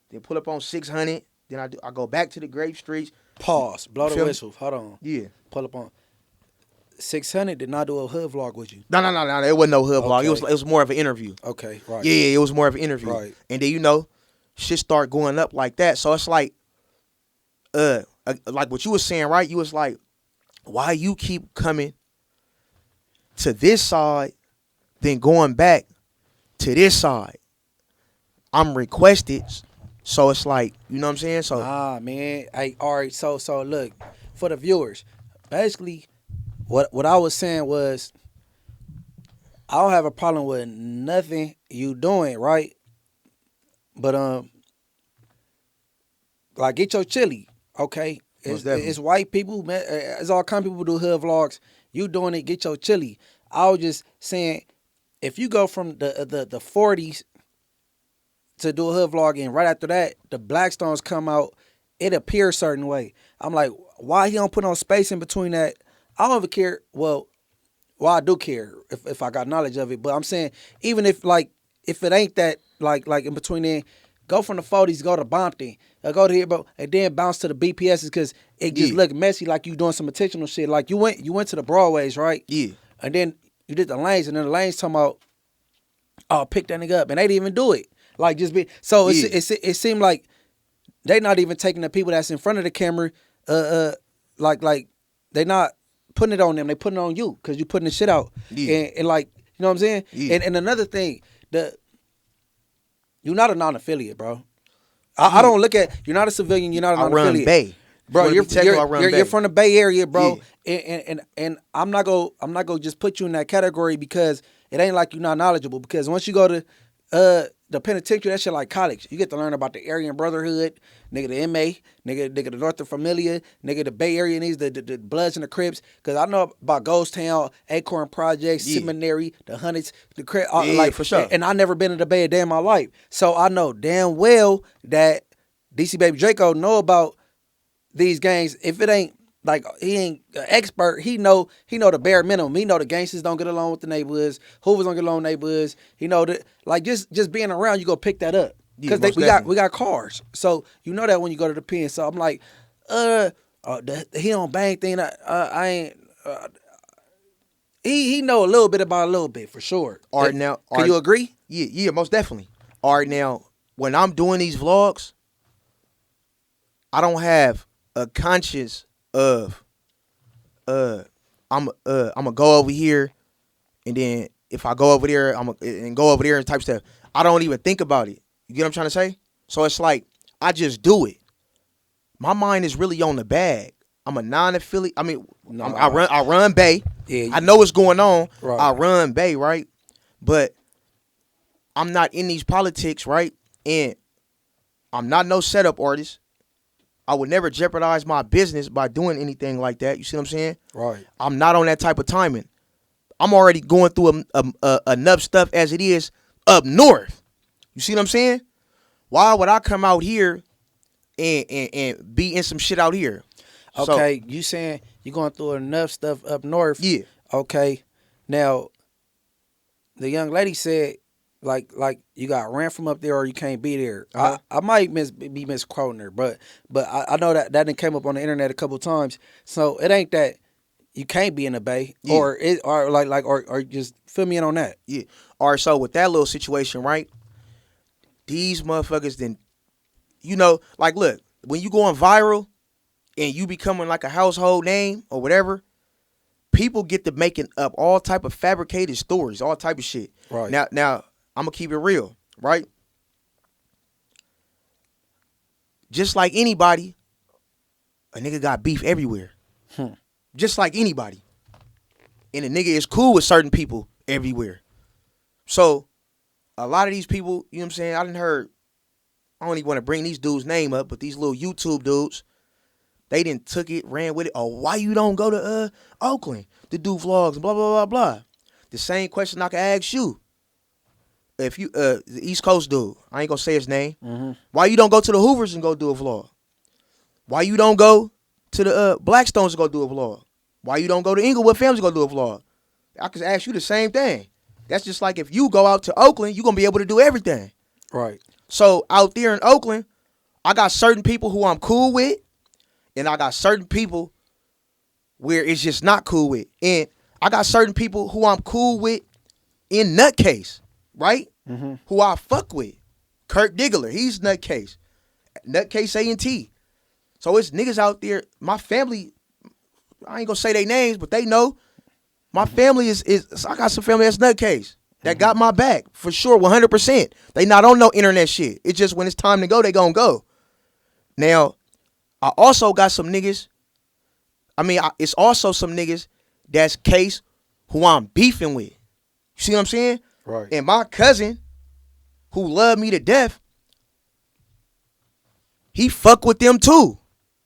then pull up on 600. Then I go back to the Grape Streets. Pause. Blow the whistle. Hold on. Yeah. Pull up on. 600 did not do a hood vlog with you. No. It wasn't no hood vlog. Okay. It was more of an interview. Okay, right. Yeah, it was more of an interview. Right. And then shit start going up like that. So it's like what you was saying, right? You was like, why you keep coming to this side, then going back to this side? I'm requested, so it's like, you know what I'm saying? So Man. Hey, all right. So look, for the viewers, basically, what I was saying was, I don't have a problem with nothing you doing, right? But like, get your chili, okay? It's white people, man. It's all kind of people who do hood vlogs. You doing it? Get your chili. I was just saying, if you go from the 40s to do a hood vlog, and right after that, the Blackstones come out, it appears a certain way. I'm like, why he don't put on space in between that? I don't even care. Well, I do care if I got knowledge of it. But I'm saying, even if it ain't that, like in between then, go from the 40s, go to Bompton, go to here, and then bounce to the BPSs, because it just look messy, like you doing some intentional shit. Like you went to the Broadways, right? Yeah. And then you did the lanes, and then the lanes talking about, oh, pick that nigga up, and they didn't even do it. Like, just be so. It seemed like they not even taking the people that's in front of the camera. Like they not putting it on them. They putting it on you, because you putting the shit out. Yeah. And like, you know what I'm saying? Yeah. And another thing, you're not a non-affiliate, bro. I don't look at, you're not a civilian. You're not a non-affiliate. I run Bay. Bro, you're from the Bay Area, bro. Yeah. And I'm not gonna just put you in that category, because it ain't like you're not knowledgeable. Because once you go to the penitentiary, that shit like college. You get to learn about the Aryan Brotherhood, nigga, the MA, nigga the Northern Familia, nigga the Bay Area needs the Bloods and the Crips. Because I know about Ghost Town, Acorn Projects, Seminary, the Hundreds, the Crip. For sure. And I never been in the Bay a day in my life, so I know damn well that DC Baby Draco know about these gangs. If it ain't like, he ain't an expert, he know the bare minimum. He know the gangsters don't get along with the neighborhoods, Hoovers don't get along with neighborhoods. He know that, like, just being around, you go pick that up, because we got cars, so you know that when you go to the pen. So I'm like, he don't bang thing. I ain't. He know a little bit about a little bit, for sure. All right, now, can you agree? Yeah, most definitely. All right, now, when I'm doing these vlogs, I don't have a conscience of I'm gonna go over here, and then if I go over there, and go over there and type stuff. I don't even think about it. You get what I'm trying to say? So it's like, I just do it. My mind is really on the bag. I'm a non-affiliate. I mean, I run Bay. Yeah, I know what's going on. Right. I run Bay, right? But I'm not in these politics, right? And I'm not no setup artist. I would never jeopardize my business by doing anything like that. You see what I'm saying? Right. I'm not on that type of timing. I'm already going through enough stuff as it is up north. You see what I'm saying? Why would I come out here and be in some shit out here? Okay, so, you saying you're going through enough stuff up north? Yeah. Okay. Now, the young lady said, like you got ran from up there, or you can't be there. Uh-huh. I might be misquoting her, but I know that done came up on the internet a couple of times. So it ain't that you can't be in the Bay, yeah. or just fill me in on that. Yeah. All right. So with that little situation, right? These motherfuckers then, like, look, when you going viral and you becoming like a household name or whatever, people get to making up all type of fabricated stories, all type of shit. Right. Now. I'm going to keep it real, right? Just like anybody, a nigga got beef everywhere. Just like anybody. And a nigga is cool with certain people everywhere. So, a lot of these people, you know what I'm saying, I don't even want to bring these dudes' name up, but these little YouTube dudes, they done took it, ran with it. Oh, why you don't go to Oakland to do vlogs and blah, blah, blah, blah. The same question I can ask you. If you the East Coast dude, I ain't gonna say his name. Mm-hmm. Why you don't go to the Hoovers and go do a vlog? Why you don't go to the Blackstones and go do a vlog? Why you don't go to Inglewood Families and go do a vlog? I could ask you the same thing. That's just like if you go out to Oakland, you're gonna be able to do everything. Right. So out there in Oakland, I got certain people who I'm cool with, and I got certain people where it's just not cool with. And I got certain people who I'm cool with in nutcase, right? Who I fuck with. Kurt Diggler, he's nutcase. Nutcase A&T. So it's niggas out there. My family, I ain't gonna say their names, but they know. My family is I got some family that's nutcase. That got my back, for sure, 100%. They not on no internet shit. It's just when it's time to go, they gonna go. Now, I also got some niggas, it's also some niggas that's case who I'm beefing with. You see what I'm saying? Right. And my cousin, who loved me to death, he fuck with them too.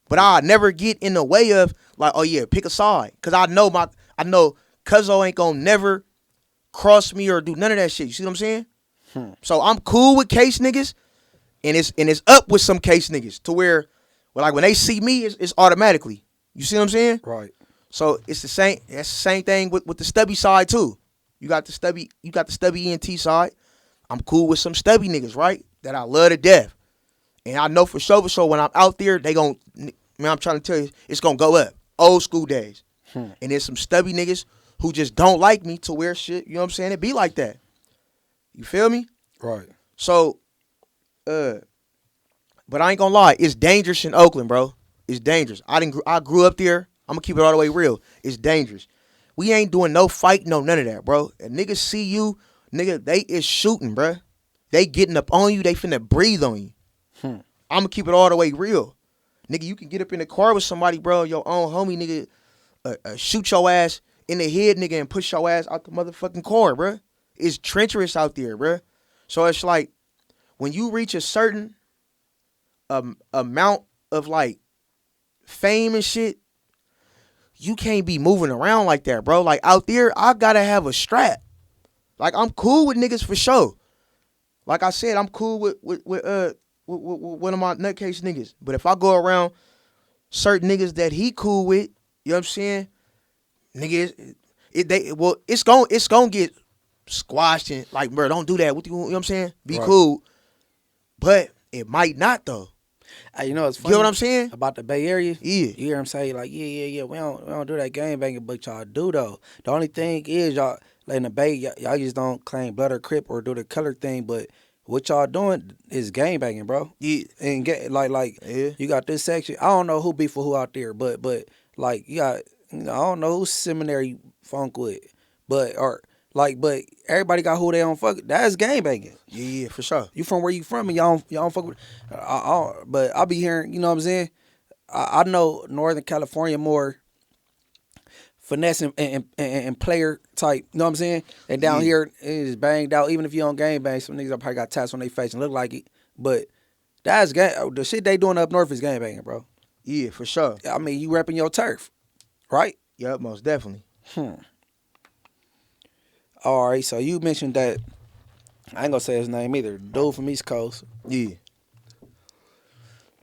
But I never get in the way of like, oh yeah, pick a side. Cause I know Cuzzo ain't gonna never cross me or do none of that shit. You see what I'm saying? So I'm cool with case niggas, and it's up with some case niggas to where, well, like when they see me, it's automatically. You see what I'm saying? Right. So it's the same. That's the same thing with the stubby side too. You got the stubby ENT side. I'm cool with some stubby niggas, right? That I love to death, and I know for sure when I'm out there, they gon' man, I'm trying to tell you, it's gonna go up. Old school days, and there's some stubby niggas who just don't like me to wear shit. You know what I'm saying? It be like that. You feel me? Right. So, but I ain't gonna lie, it's dangerous in Oakland, bro. It's dangerous. I grew up there. I'm gonna keep it all the way real. It's dangerous. We ain't doing no fight, no none of that, bro. And niggas see you, nigga, they is shooting, bro. They getting up on you. They finna breathe on you. I'm gonna keep it all the way real. Nigga, you can get up in the car with somebody, bro, your own homie, nigga, shoot your ass in the head, nigga, and push your ass out the motherfucking car, bro. It's treacherous out there, bro. So it's like, when you reach a certain amount of, like, fame and shit, you can't be moving around like that, bro. Like, out there, I gotta have a strap. Like, I'm cool with niggas for sure. Like I said, I'm cool with one of my nutcase niggas. But if I go around certain niggas that he cool with, you know what I'm saying? Niggas, it's gonna get squashed and like, bro, don't do that. You know what I'm saying? Be cool. But it might not though. Hey, you know what's funny? You know what I'm saying? About the Bay Area? Yeah. You hear him say, like, yeah, we don't do that gang banging, but y'all do, though. The only thing is, y'all, like in the Bay, y'all just don't claim blood or crip or do the color thing, but what y'all doing is gang banging, bro. Yeah. And you got this section. I don't know who beef with who out there, but like, you got, I don't know who seminary funk with, but everybody got who they don't fuck. That's gang banging. Yeah, for sure. You from where you from and y'all don't fuck with. But I be hearing, you know what I'm saying? I know Northern California more finesse and player type. You know what I'm saying? And down here it is banged out. Even if you don't gang bang, some niggas probably got tats on their face and look like it. But that's gang. The shit they doing up north is gang banging, bro. Yeah, for sure. I mean, you repping your turf, right? Yep, most definitely. All right, so you mentioned that, I ain't gonna say his name either, dude from East Coast. Yeah.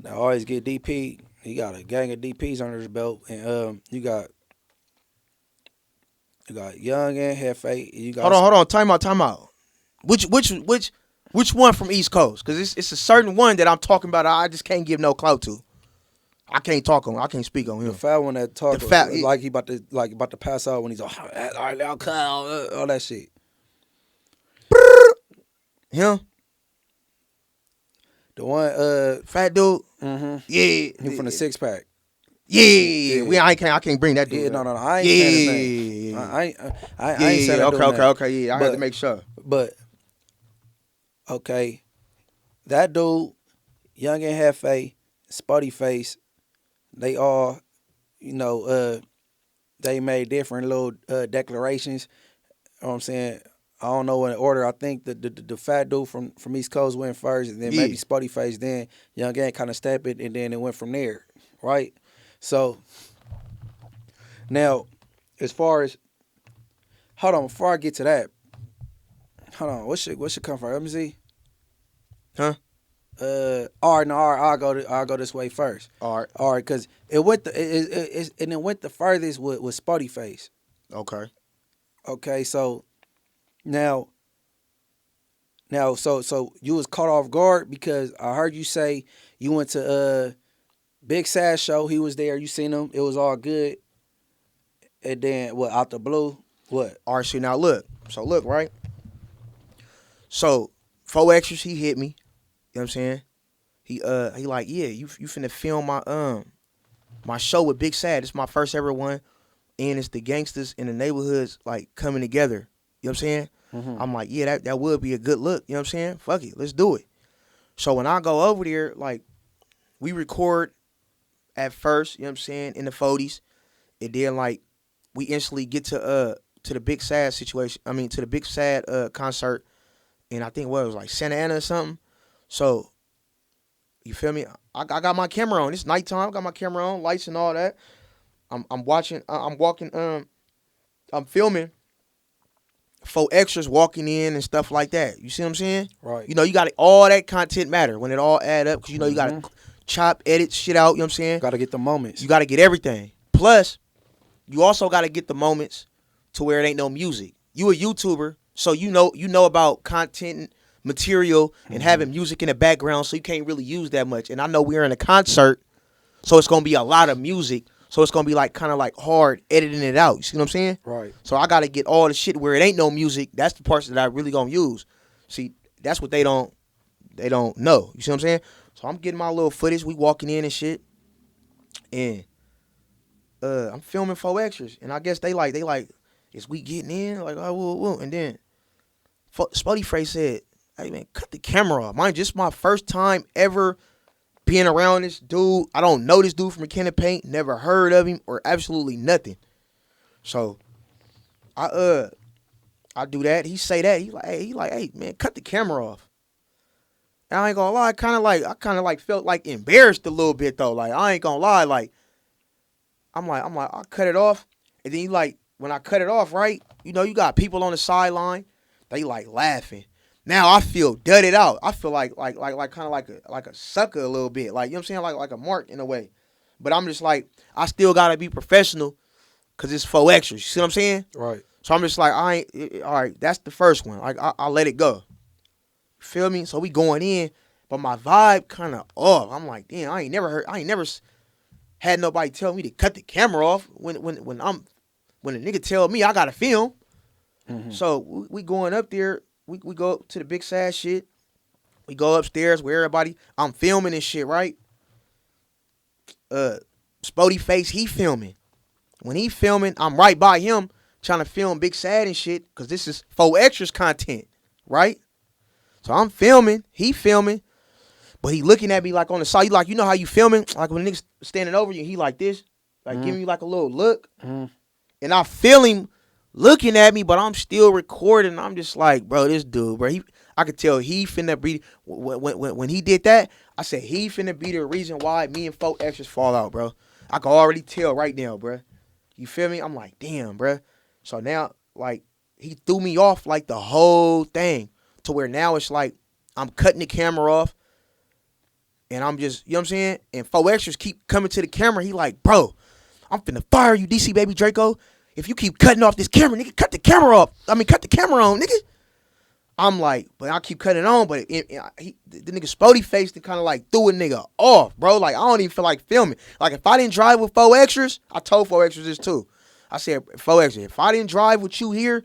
Now always get DP. He got a gang of DPs under his belt, and you got Young and Hefe. You got Hold on. Time out. Which one from East Coast? Because it's a certain one that I'm talking about. I just can't give no clout to. I can't talk on. I can't speak on him. the fat one that talk fat- like he about to pass out when he's all right, all that shit. Him? The one Fat dude? mm-hmm. Yeah. He from the 6-pack. Yeah. I can't bring that dude. Yeah, up. no. I ain't saying his name. Yeah. I ain't saying Okay. Yeah, I had to make sure. But okay, that dude, Young and Hefe, Spuddy Face, they all, they made different little declarations. You know what I'm saying? I don't know in order. I think the fat dude from East Coast went first, and then maybe Spuddy Face, then Young Gang kind of stepped it, and then it went from there, right? So now, as far as, hold on, before I get to that, hold on, what should come first? Let me see. Huh? All right, I'll go this way first. All right, because it went it went the furthest with Spuddy Face. Okay. Okay, so now, so you was caught off guard because I heard you say you went to Big Sad show. He was there. You seen him. It was all good. And then what? Out the blue, what? All right, so now look. So look, right? So 4Xtra, he hit me. You know what I'm saying? He like, yeah, you finna film my show with Big Sad. It's my first ever one, and it's the gangsters in the neighborhoods like coming together. You know what I'm saying? Mm-hmm. I'm like, yeah, that would be a good look. You know what I'm saying? Fuck it, let's do it. So when I go over there, like, we record at first, you know what I'm saying, in the 40s, and then like we instantly get to the Big Sad situation. I mean, to the Big Sad concert, and I think what it was like Santa Ana or something. So you feel me? I got my camera on. It's nighttime. I got my camera on, lights and all that. I'm watching. I'm walking. I'm filming. 4Xtras walking in and stuff like that. You see what I'm saying? Right. You know, you got all that content matter when it all add up, because you know you got to chop, edit shit out. You know what I'm saying? Got to get the moments. You got to get everything. Plus, you also got to get the moments to where it ain't no music. You a YouTuber, so you know about content material and having music in the background, so you can't really use that much. And I know we're in a concert, so it's gonna be a lot of music, so it's gonna be like kind of like hard editing it out. You see what I'm saying? Right. So I gotta get all the shit where it ain't no music. That's the parts that I really gonna use. See, that's what they don't know. You see what I'm saying? So I'm getting my little footage. We walking in and shit, and I'm filming 4Xtras, and I guess they like, is we getting in? Like, oh, whoa. And then Spoety Frey said, hey man, cut the camera off. Mind, just my first time ever being around this dude. I don't know this dude from a can of paint, never heard of him or absolutely nothing. So I do that. He say that. He like, hey man, cut the camera off. And I ain't gonna lie, I kinda like felt like embarrassed a little bit though. Like, I ain't gonna lie, like I'm like, I cut it off. And then like when I cut it off, right? You know, you got people on the sideline, they like laughing. Now I feel dudded out. I feel like kind of like a sucker a little bit. Like, you know what I'm saying? Like a mark in a way. But I'm just like, I still gotta be professional because it's 4Xtras. You see what I'm saying? Right. So I'm just like, all right, that's the first one. Like, I'll let it go. Feel me? So we going in, but my vibe kind of off. I'm like, damn, I ain't never had nobody tell me to cut the camera off when a nigga tell me I gotta film. Mm-hmm. So we going up there. We go to the Big Sad shit. We go upstairs where everybody. I'm filming and shit, right? Spoety Face, he filming. When he filming, I'm right by him trying to film Big Sad and shit, because this is 4Xtras content, right? So I'm filming, he filming, but he looking at me like on the side. He like, you know how you filming? Like when a nigga's standing over you, he like this, like giving you like a little look. Mm-hmm. And I feel him looking at me, but I'm still recording. I'm just like, bro, this dude, bro, I could tell he finna be, when he did that, I said he finna be the reason why me and 4Xtras fall out, bro. I can already tell right now, bro. You feel me? I'm like, damn, bro. So now, like, he threw me off like the whole thing to where now it's like I'm cutting the camera off and I'm just, you know what I'm saying? And 4Xtras keep coming to the camera. He like, bro, I'm finna fire you, DC Baby Draco. If you keep cutting off this camera, nigga, cut the camera off. I mean, cut the camera on, nigga. I'm like, but I keep cutting it on, but the nigga Spoety Face kind of like threw a nigga off, bro. Like, I don't even feel like filming. Like, if I didn't drive with 4Xtras, I told 4Xtras this too. I said, 4Xtras, if I didn't drive with you here,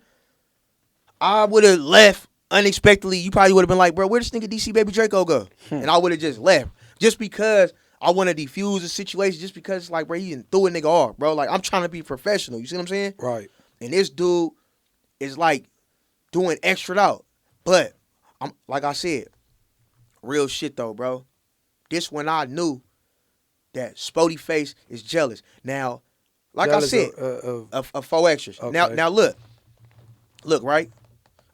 I would have left unexpectedly. You probably would have been like, bro, where this nigga DC Baby Draco go? And I would have just left. Just because I want to defuse the situation, just because it's like, bro, he threw a nigga off, bro. Like, I'm trying to be professional. You see what I'm saying? Right. And this dude is like doing extra out. But I'm like I said, real shit though, bro. This when I knew that Spoety Face is jealous. Now, like jealous I said, of 4Xtras. Okay. Now look, right?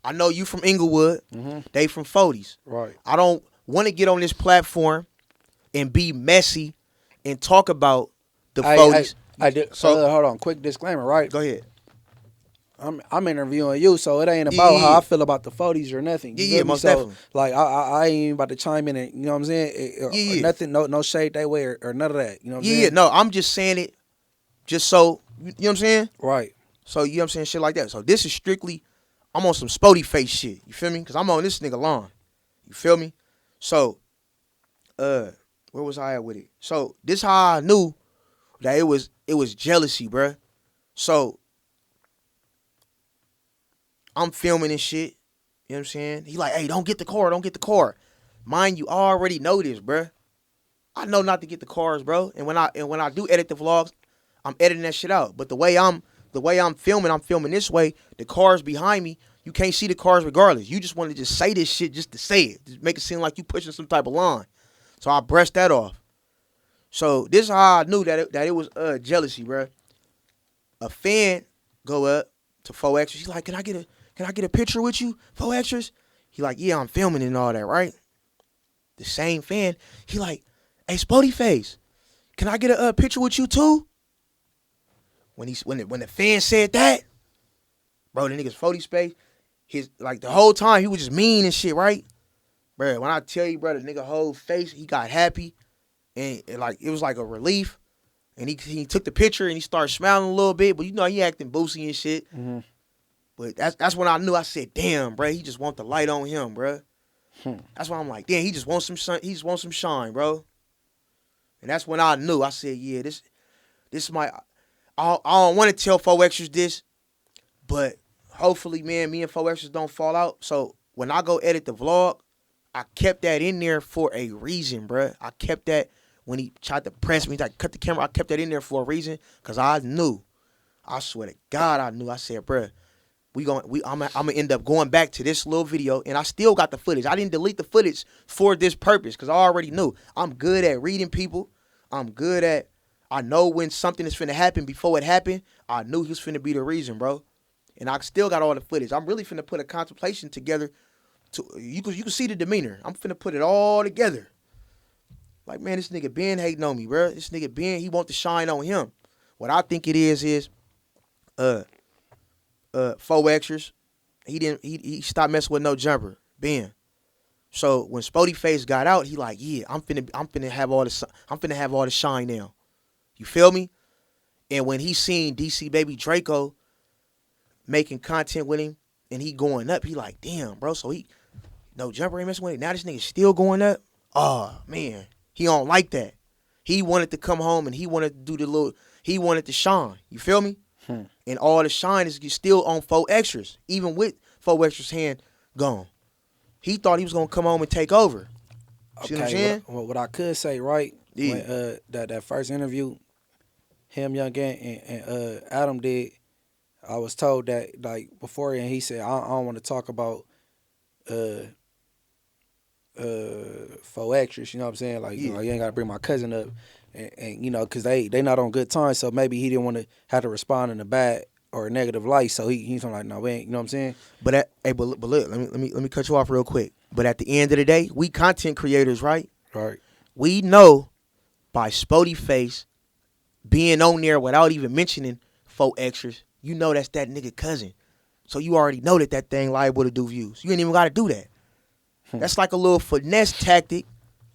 I know you from Inglewood. Mm-hmm. They from 40s. Right. I don't want to get on this platform and be messy and talk about the 40s. I did. So hold on, quick disclaimer, right? Go ahead. I'm interviewing you, so it ain't about how I feel about the 40s or nothing. Yeah, most definitely. Like I ain't even about to chime in and, you know what I'm saying? Or nothing, no shade that way or none of that. You know what I'm saying? No, I'm just saying it just so, you know what I'm saying? Right. So, you know what I'm saying? Shit like that. So this is strictly, I'm on some Spoety Face shit. You feel me? Because I'm on this nigga lawn. You feel me? So, where was I at with it? So this how I knew that it was jealousy, bruh. So I'm filming and shit. You know what I'm saying? He like, hey, don't get the car, don't get the car. Mind you, I already know this, bruh. I know not to get the cars, bro. And when I do edit the vlogs, I'm editing that shit out. But the way I'm filming this way. The cars behind me, you can't see the cars regardless. You just want to just say this shit just to say it. Just make it seem like you pushing some type of line. So I brushed that off. So this is how I knew that it was jealousy, bro. A fan go up to 4Xtra. He's like, can I get a picture with you, 4Xtras? He like, yeah, I'm filming and all that, right? The same fan, he like, hey, Spoety Face, can I get a picture with you too? When the fan said that, bro, the nigga's 40 space, his like the whole time he was just mean and shit, right? Bro, when I tell you, bro, the nigga whole face, he got happy, and like it was like a relief, and he took the picture and he started smiling a little bit, but you know he acting boosy and shit. Mm-hmm. But that's when I knew. I said, damn, bro, he just want the light on him, bro. That's why I'm like, damn, he just wants some sun, he just wants some shine, bro. And that's when I knew. I said, yeah, this is my. I don't want to tell 4Xtras this, but hopefully, man, me and 4Xtras don't fall out. So when I go edit the vlog, I kept that in there for a reason, bruh. I kept that when he tried to press me, like cut the camera. I kept that in there for a reason, cause I knew. I swear to God, I knew. I said, bruh, I'm gonna end up going back to this little video, and I still got the footage. I didn't delete the footage for this purpose, cause I already knew. I'm good at reading people. I know when something is finna happen before it happened. I knew he was finna be the reason, bro. And I still got all the footage. I'm really finna put a contemplation together. You can see the demeanor. I'm finna put it all together. Like, man, this nigga Ben hating on me, bro. This nigga Ben, he want to shine on him. What I think it is 4Xtras. He stopped messing with no jumper, Ben. So when Spoety Face got out, he like, yeah, I'm finna have all the shine now. You feel me? And when he seen DC baby Draco making content with him and he going up, he like, damn, bro. So he no jumper ain't messing with it. Now this nigga still going up. Oh man, he don't like that. He wanted to come home and he wanted to do he wanted to shine. You feel me? And all the shine is still on 4Xtras, even with 4Xtras hand gone. He thought he was gonna come home and take over. See what I'm saying? What I could say, right? Yeah. When that first interview, him, Young Gang, and Adam did, I was told that like before, and he said I don't want to talk about 4Xtras. You know what I'm saying? Like, yeah. you know, you ain't got to bring my cousin up, and you know, cause they not on good time, so maybe he didn't want to have to respond in a bad or a negative light. So he's like, no, we ain't. You know what I'm saying? But look, let me cut you off real quick. But at the end of the day, we content creators, right? Right. We know by Spoety Face being on there without even mentioning 4Xtras, you know that's that nigga cousin. So you already know that thing liable to do views. You ain't even got to do that. That's like a little finesse tactic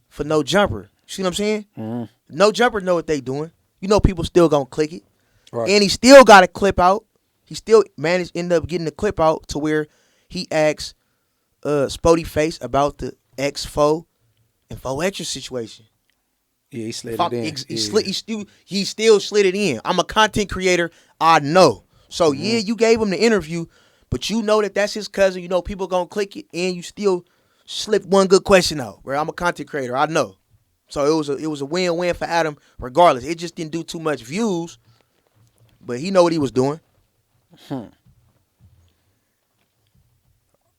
for no jumper. See what I'm saying? Mm-hmm. No jumper know what they doing. You know people still gonna click it. Right. And he still got a clip out. He still end up getting the clip out to where he asks Spoety Face about the X4 and 4Xtras situation. Yeah, he slid it in. He still slid it in. I'm a content creator. I know. So, yeah, you gave him the interview, but you know that's his cousin. You know people going to click it, and you still slip one good question out. Where I'm a content creator. I know. So, it was a win-win for Adam regardless. It just didn't do too much views, but he know what he was doing.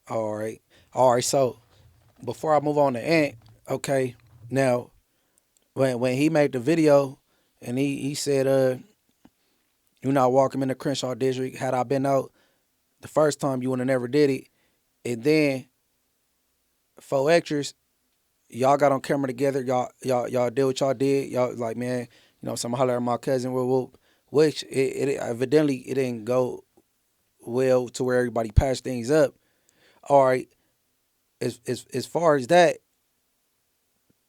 All right. So, before I move on to Ant, okay, now, when he made the video and he said, you not walking in the Crenshaw district, had I been out the first time, you would have never did it. And then 4Xtras, y'all got on camera together, y'all did what y'all did. Y'all like, man, you know, some holler at my cousin, which it evidently it didn't go well to where everybody patched things up. All right. As far as that,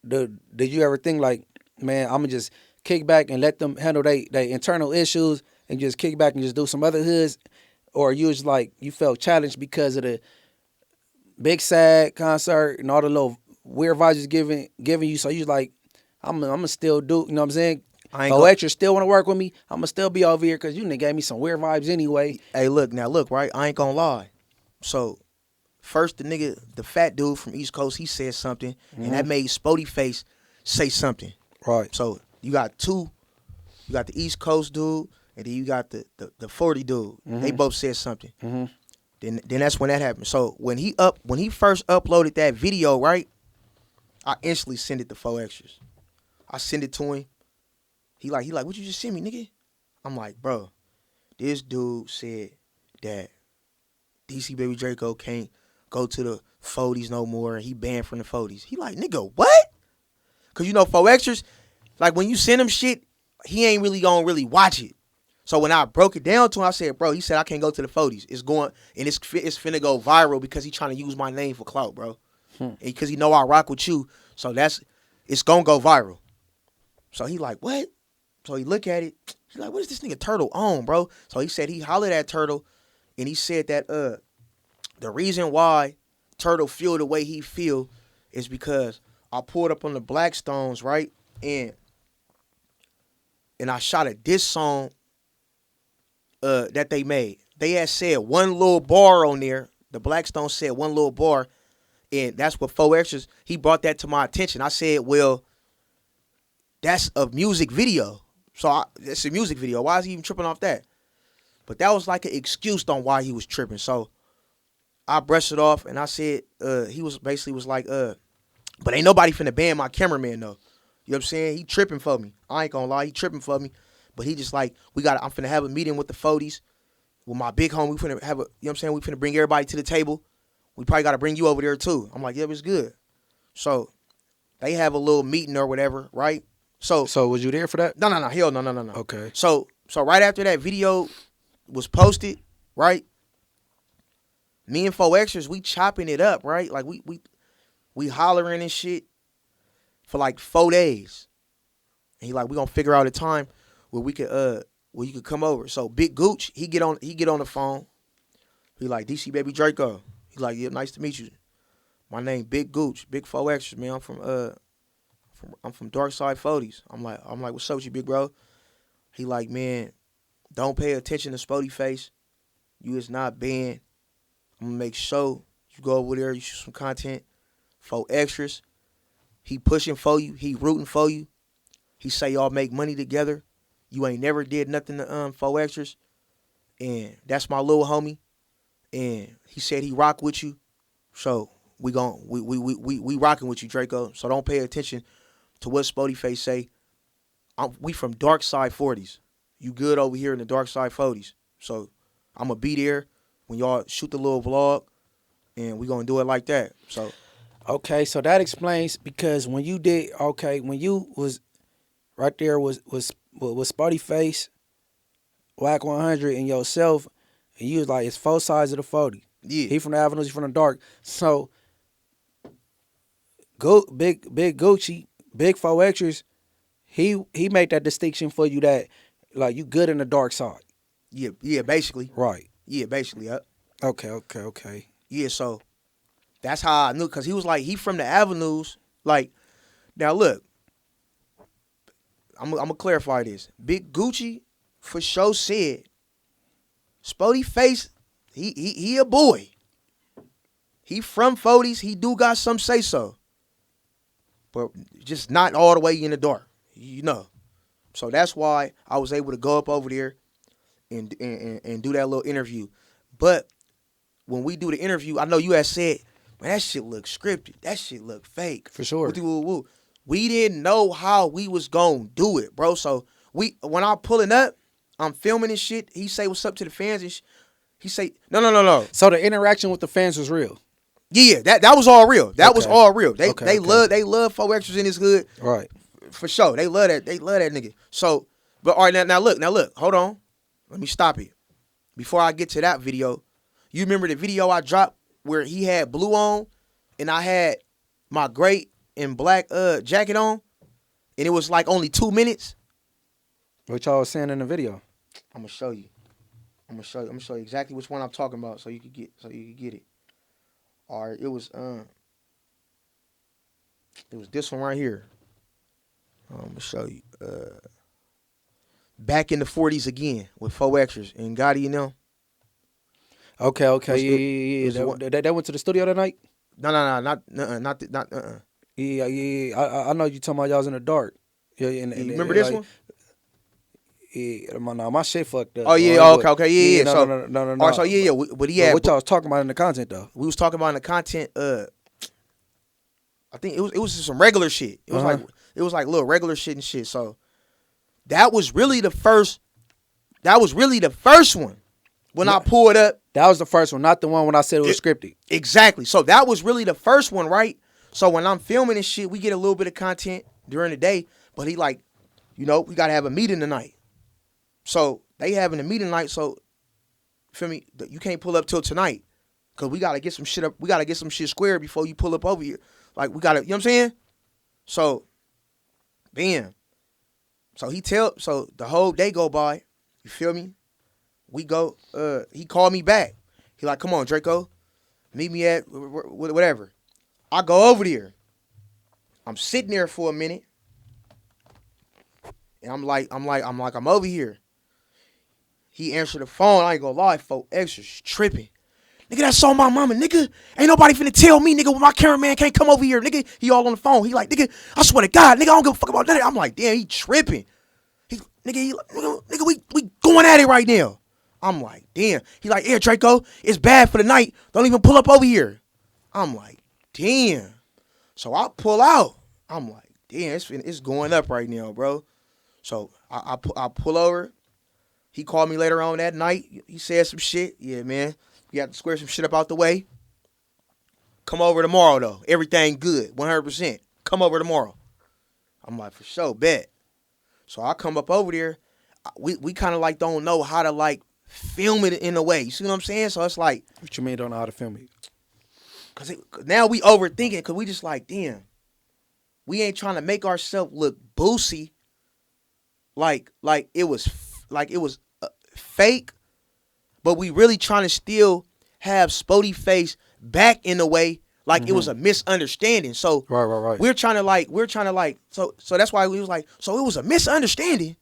did you ever think like, man, I'm gonna just kick back and let them handle they internal issues and just kick back and just do some other hoods? Or you was like, you felt challenged because of the Big Sad concert and all the little weird vibes giving you, so you was like, I'm gonna still do, you know what I'm saying? I ain't 4Xtra still want to work with me, I'ma still be over here because you nigga gave me some weird vibes anyway. Hey, look, right? I ain't gonna lie. So, first, the fat dude from East Coast, he said something, and that made Spoety Face say something. Right. So, you got two. You got the East Coast dude, and then you got the 40 dude. They both said something. Then that's when that happened. So, when he first uploaded that video, right, I instantly sent it to 4Xtras. I sent it to him. He like, what you just sent me, nigga? I'm like, bro, this dude said that DC Baby Draco can't go to the 40s no more. He banned from the 40s. He like, nigga, what? Cause you know 4Xtras, like when you send him shit, he ain't really gonna really watch it. So when I broke it down to him, I said, bro, he said I can't go to the 40s. It's going and it's finna go viral because he trying to use my name for clout, bro. Because he know I rock with you, so it's gonna go viral. So he like, what? So he look at it. He's like, what is this nigga Turtle on, bro? So he said he hollered at Turtle, and he said that the reason why Turtle feel the way he feel is because I pulled up on the Blackstones, right? And I shot a diss song that they made. They had said one little bar on there. The Blackstones said one little bar, and that's what 4Xtras, he brought that to my attention. I said, well, that's a music video. So it's a music video. Why is he even tripping off that? But that was like an excuse on why he was tripping. So I brushed it off, and I said, he was like, but ain't nobody finna ban my cameraman though. You know what I'm saying? He tripping for me. I ain't gonna lie, he tripping for me. But he just like, I'm finna have a meeting with the 40s, with my big homie. We finna have you know what I'm saying? We finna bring everybody to the table. We probably gotta bring you over there too. I'm like, yeah, it's good. So they have a little meeting or whatever, right? So was you there for that? No, hell no. Okay. So right after that video was posted, right? Me and 4Xtras, we chopping it up, right? Like we hollering and shit for like 4 days. And he like, we gonna figure out a time where we could where you could come over. So Big Gooch, he get on the phone. He like, DC Baby Draco. He like, yeah, nice to meet you. My name Big Gooch, Big 4Xtras, man. I'm from Dark Side 40s. I'm like, what's up with you, big bro? He like, man, don't pay attention to Spoety Face. You is not banned. I'm gonna make sure you go over there, you shoot some content. 4Xtras. He pushing for you. He rooting for you. He say y'all make money together. You ain't never did nothing to 4Xtras. And that's my little homie. And he said he rock with you. So we rocking with you, Draco. So don't pay attention to what Spoety Face say. We from Dark Side 40s. You good over here in the Dark Side 40s. So I'm going to be there when y'all shoot the little vlog, and we going to do it like that. So Okay, so that explains because when you was right there was Spoety Face, Whack 100, and yourself, and you was like, it's 4 sides of the 40. yeah. He from the avenues, he from the dark. So big Gucci, big 4Xtras, he made that distinction for you that like you good in the dark side. Yeah, basically. Right. Yeah, basically. Okay. Yeah, so that's how I knew, because he was like, he from the avenues. Like, now look, I'm going to clarify this. Big Gucci for sure said, Spoety Face, he a boy. He from 40s. He do got some say so. But just not all the way in the dark, you know. So that's why I was able to go up over there and do that little interview. But when we do the interview, I know you had said, man, that shit look scripted. That shit look fake. For sure. Woo. We didn't know how we was going to do it, bro. So when I'm pulling up, I'm filming and shit. He say, what's up to the fans? And he say, no. So the interaction with the fans was real. Yeah, that was all real. That was all real. They Okay. love 4Xtras in his hood. Right. For sure. They love that. They love that nigga. So, but all right, now look. Hold on. Let me stop it. Before I get to that video, you remember the video I dropped where he had blue on and I had my gray and black jacket on, and it was like only 2 minutes? What y'all was saying in the video? I'm gonna show you. I'm gonna show you exactly which one I'm talking about so you can get it. All right, it was this one right here. I'm gonna show you. back in the 40s again with 4Xers and Gotti and them. Okay, Was the yeah. They went to the studio that night. No, not. Yeah. I know you talking about y'all was in the dark. Yeah, You remember this one? Yeah, my shit fucked up. Oh yeah, okay, yeah. No, So, no. all right, so yeah. But he had. What y'all was talking about in the content though? We was talking about in the content. I think it was just some regular shit. It was like little regular shit and shit. So that was really the first. That was really the first one when I pulled up. That was the first one, not the one when I said it was scripted. Exactly. So that was really the first one, right? So when I'm filming and shit, we get a little bit of content during the day. But he like, we gotta have a meeting tonight. So they having a meeting tonight. So, feel me? You can't pull up till tonight, cause we gotta get some shit up. We gotta get some shit squared before you pull up over here. Like we gotta, you know what I'm saying? So, bam. So so the whole day go by. You feel me? We go. He called me back. He like, come on, Draco, meet me at whatever. I go over there. I'm sitting there for a minute, and I'm over here. He answered the phone. I ain't gonna lie, 4Xtra's tripping. Nigga, that's on my mama, nigga. Ain't nobody finna tell me, nigga, when my cameraman can't come over here, nigga. He all on the phone. He like, nigga, I swear to God, nigga, I don't give a fuck about that. I'm like, damn, he tripping. Nigga, we going at it right now. I'm like, damn. He like, yeah, Draco, it's bad for the night. Don't even pull up over here. I'm like, damn. So I pull out. I'm like, damn, it's going up right now, bro. So I pull over. He called me later on that night. He said some shit. Yeah, man. You got to square some shit up out the way. Come over tomorrow, though. Everything good, 100%. Come over tomorrow. I'm like, for sure, bet. So I come up over there. We kind of like don't know how to like film it in a way. You see what I'm saying? So it's like. What you mean don't know how to film it? Cause now we overthinking because we just like, damn. We ain't trying to make ourselves look boosie. Like it was fake. But we really trying to still have Spoety face back in a way like it was a misunderstanding. So right. we're trying to like so that's why we was like, so it was a misunderstanding.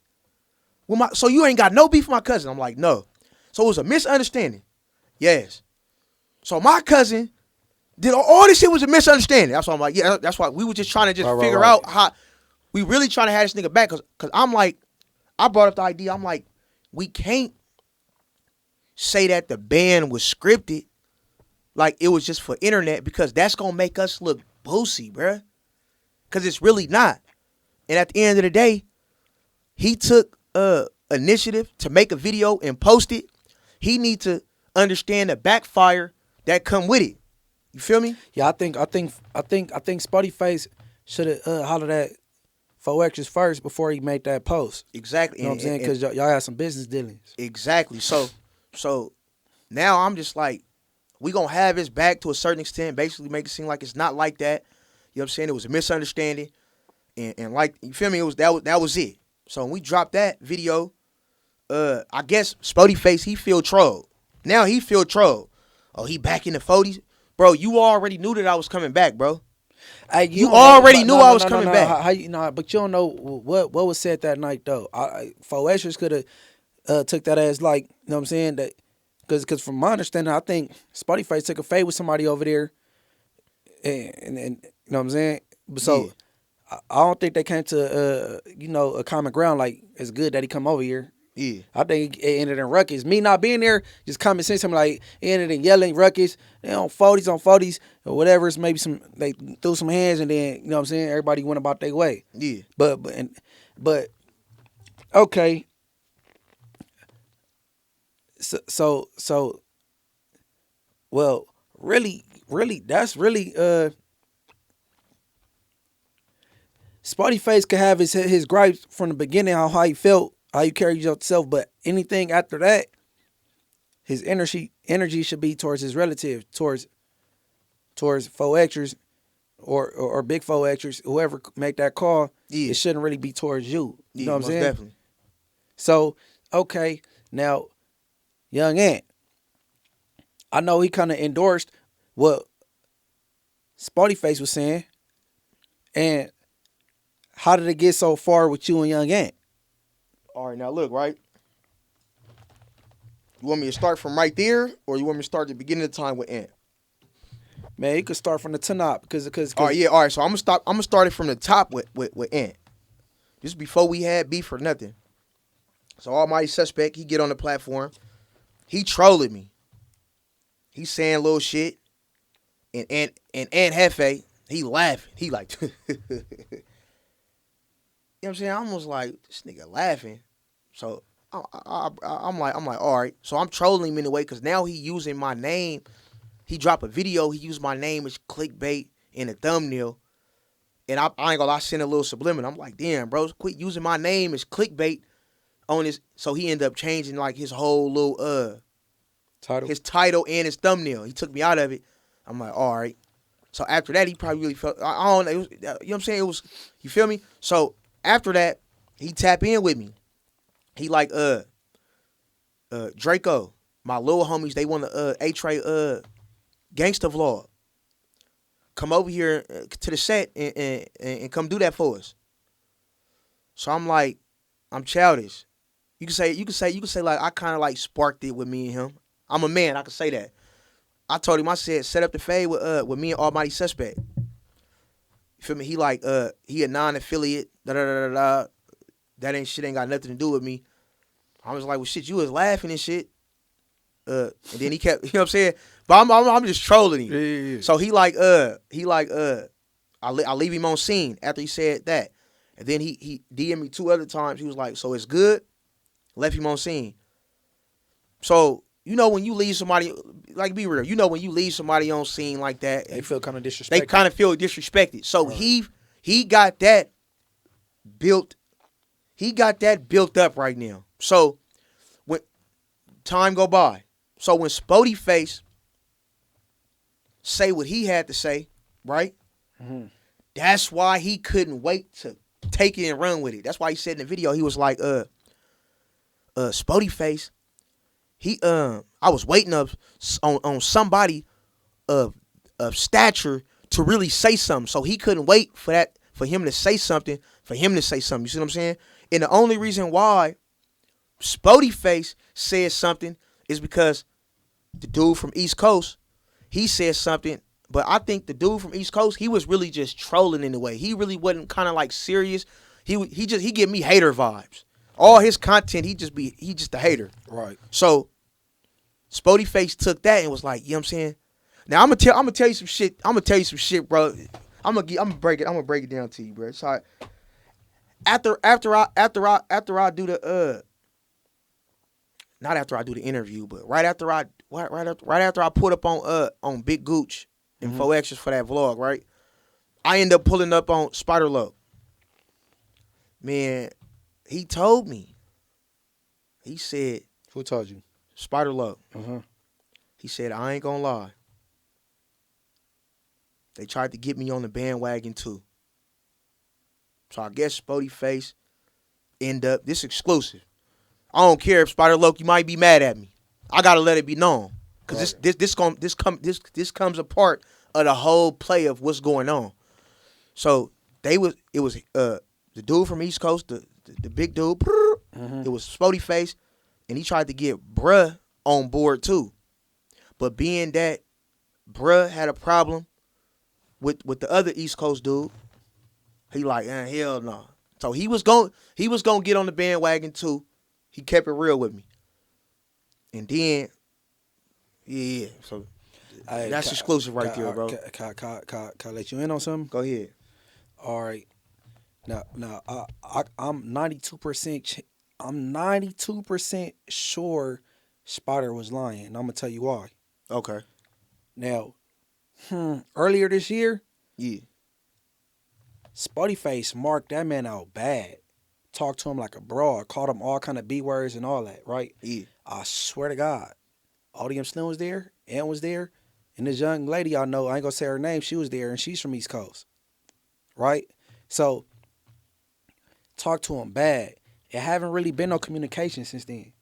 So you ain't got no beef with my cousin. I'm like, no. So it was a misunderstanding. Yes. So my cousin did all this shit was a misunderstanding. That's why I'm like, yeah, that's why we were just trying to figure out how we really trying to have this nigga back. Cause I'm like, I brought up the idea. I'm like, we can't say that the band was scripted, like it was just for internet, because that's gonna make us look boosie, bruh. Cause it's really not. And at the end of the day, he took initiative to make a video and post it. He need to understand the backfire that come with it. You feel me? Yeah, I think Spoety face should have hollered at 4X's first before he made that post. Exactly. You know what I'm saying? Because y'all had some business dealings. Exactly. So now I'm just like, we gonna have his back to a certain extent, basically make it seem like it's not like that. You know what I'm saying? It was a misunderstanding. And like, you feel me? It was that was it. So when we dropped that video, I guess Spoety face, he feel trolled. Now he feel trolled. Oh, he back in the 40s? Bro, you already knew that I was coming back, bro. You already knew I was coming back. How you know? But you don't know what was said that night though. 4Xtra could have took that as like, you know what I'm saying, that because from my understanding, I think Spoety face took a fade with somebody over there, and you know what I'm saying. So yeah. I don't think they came to a common ground. Like it's good that he come over here. Yeah, I think it ended in ruckus. Me not being there, just common sense. I'm like, it ended in yelling ruckus. They on 40s or whatever. It's maybe they threw some hands and then you know what I'm saying. Everybody went about their way. Yeah, but okay. So well, really, that's really Spoety face could have his gripes from the beginning, how he felt, how you carry yourself, but anything after that, his energy should be towards his relative, towards 4Xtras or big 4Xtras, whoever make that call. Yeah. It shouldn't really be towards you. You know what I'm saying? Definitely. So okay, now Young Ant, I know he kind of endorsed what Spoety face was saying, and how did it get so far with you and Young Ant? All right, now look, right? You want me to start from right there, or you want me to start at the beginning of the time with Ant? Man, you could start from the top because All right, yeah, all right. So I'm gonna start it from the top with Ant. Just before we had beef or nothing. So Almighty Suspect, he get on the platform. He trolling me. He saying little shit. And Ant Hefe, he laughing. He like, you know what I'm saying? I almost like, this nigga laughing. So I'm like, all right. So I'm trolling him in a way because now he using my name. He dropped a video. He used my name as clickbait in a thumbnail. And I ain't gonna lie, I sent a little subliminal. I'm like, damn, bro, quit using my name as clickbait on this. So he ended up changing like his whole little title. His title and his thumbnail. He took me out of it. I'm like, all right. So after that, he probably really felt, I don't know, it was, you know what I'm saying? It was, you feel me? So after that, he tap in with me. He like, Draco, my little homies, they want to, A-Tray, gangster vlog. Come over here to the set and come do that for us. So I'm like, I'm childish. You can say like I kind of like sparked it with me and him. I'm a man, I can say that. I told him, I said, set up the fade with me and Almighty Suspect. You feel me? He like, he a non-affiliate, da-da-da-da-da. That shit ain't got nothing to do with me. I was like, well, shit, you was laughing and shit. And then he kept, you know what I'm saying? But I'm just trolling him. Yeah. So he like, I leave him on scene after he said that. And then he DM'd me 2 other times. He was like, so it's good? Left him on scene. So, you know when you leave somebody, like be real, you know when you leave somebody on scene like that. They feel kind of disrespected. They kind of feel disrespected. So right. he got that built up right now. So when time go by, so when Spoety Face say what he had to say, right? Mm-hmm. That's why he couldn't wait to take it and run with it. That's why he said in the video, he was like, Spoety Face, I was waiting up on somebody of stature to really say something. So he couldn't wait for him to say something, You see what I'm saying? And the only reason why Spoety Face said something is because the dude from East Coast, he said something, but I think the dude from East Coast, he was really just trolling in a way. He really wasn't kind of like serious. He give me hater vibes. All his content, he just a hater. Right. So Spoety Face took that and was like, you know what I'm saying? Now I'm gonna tell you some shit. I'm gonna tell you some shit, bro. I'm gonna break it down to you, bro. So after I do the not after I do the interview, but right after I put up on Big Gooch and 4Xtra for that vlog, right? I end up pulling up on Spider Low. Man, he told me. He said, who told you? Spider Low. Uh-huh. He said, I ain't gonna lie. They tried to get me on the bandwagon too. So I guess Spoety Face end up, this exclusive. I don't care if Spider Low, you might be mad at me. I gotta let it be known. Cause right. this comes a part of the whole play of what's going on. So it was the dude from East Coast, the big dude, it was Spoety Face, and he tried to get bruh on board too. But being that bruh had a problem with the other East Coast dude, he like, hell no. So he was gonna get on the bandwagon too. He kept it real with me. And then, yeah. So that's exclusive right there, bro. Can I let you in on something? Go ahead. All right. Now, I'm 92%. I'm 92% sure Spider was lying. And I'm gonna tell you why. Okay. Now, earlier this year, yeah, Spoety Face marked that man out bad. Talked to him like a broad, called him all kind of B words and all that, right? Yeah. I swear to God, Audium Slim was there, Ant was there, and this young lady I know, I ain't gonna say her name, she was there, and she's from East Coast, right? So, talked to him bad. It haven't really been no communication since then.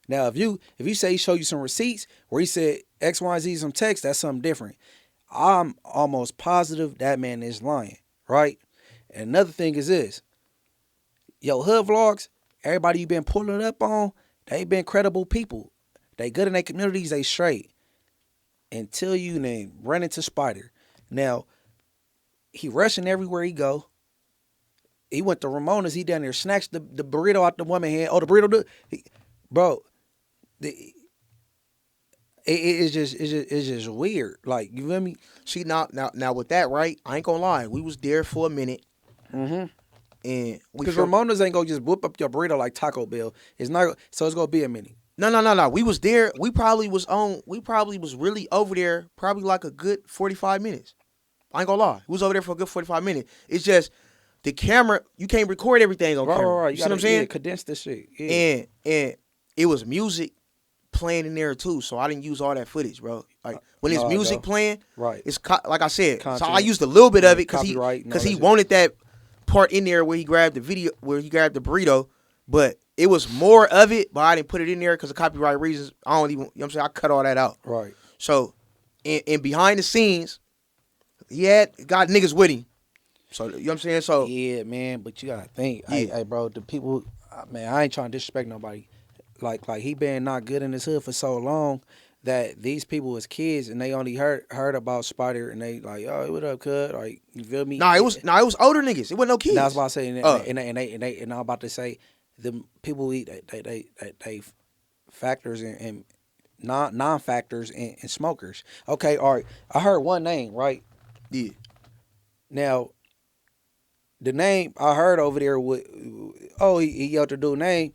Now, if you say he showed you some receipts where he said X, Y, Z, some text, that's something different. I'm almost positive that man is lying, right? And another thing is this. Yo, hood vlogs, everybody you been pulling up on, they been credible people. They good in their communities, they straight. Until you then run into Spider. Now, he rushing everywhere he go. He went to Ramona's, he down there snatched the burrito out the woman's hand. Oh, the burrito, bro. It's just weird. Like, you feel me? See, now with that, right? I ain't gonna lie. We was there for a minute. Mm-hmm. And because Ramona's ain't gonna just whip up your burrito like Taco Bell. It's not. So it's gonna be a minute. No. We was there. We probably was really over there probably like a good 45 minutes. I ain't gonna lie. We was over there for a good 45 minutes. It's just the camera, you can't record everything on camera. Right. You see what I'm saying? Yeah, condense this shit. Yeah. And it was music playing in there too, so I didn't use all that footage, bro. Like when it's music playing, right? It's like I said. Content. So I used a little bit of it because he wanted that part in there where he grabbed the burrito, but it was more of it, but I didn't put it in there because of copyright reasons. I don't even, you know what I'm saying? I cut all that out. Right. So, and behind the scenes, he got niggas with him. So, you know what I'm saying? So yeah, man, but you gotta think, hey, bro, the people, man, I ain't trying to disrespect nobody. Like he been not good in his hood for so long that these people was kids and they only heard about Spider and they like, oh, what up, cuz? Like, you feel me? It was older niggas. It wasn't no kids. That's what I say. And I'm about to say, the people eat they factors and non-factors and smokers. Okay, all right. I heard one name, right? Yeah. Now, the name I heard over there he yelled the dude's name.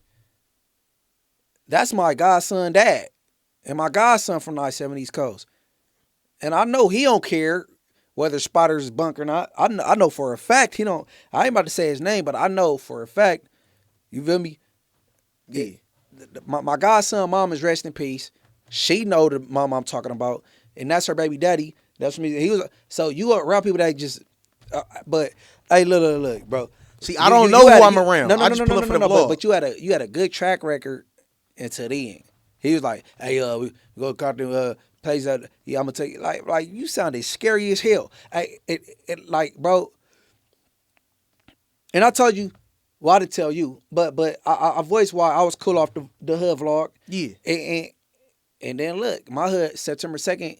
That's my godson dad. And my godson from the I-70 East Coast. And I know he don't care whether Spider's bunk or not. I know for a fact he don't. I ain't about to say his name, but I know for a fact. You feel me? Yeah. My godson mom is rest in peace. She know the mom I'm talking about. And that's her baby daddy. That's me. He was. So you around people that just. But hey, look, bro. See, I don't know who I'm around. No, I just pull up for the vlog. But you had a good track record until the end. He was like, "Hey, we go cut the plays that. Yeah, I'm gonna take it." Like you sounded scary as hell. Like, bro. And I told you, well, I didn't tell you, but I voiced why I was cool off the hood vlog. Yeah. And then look, my hood September 2nd,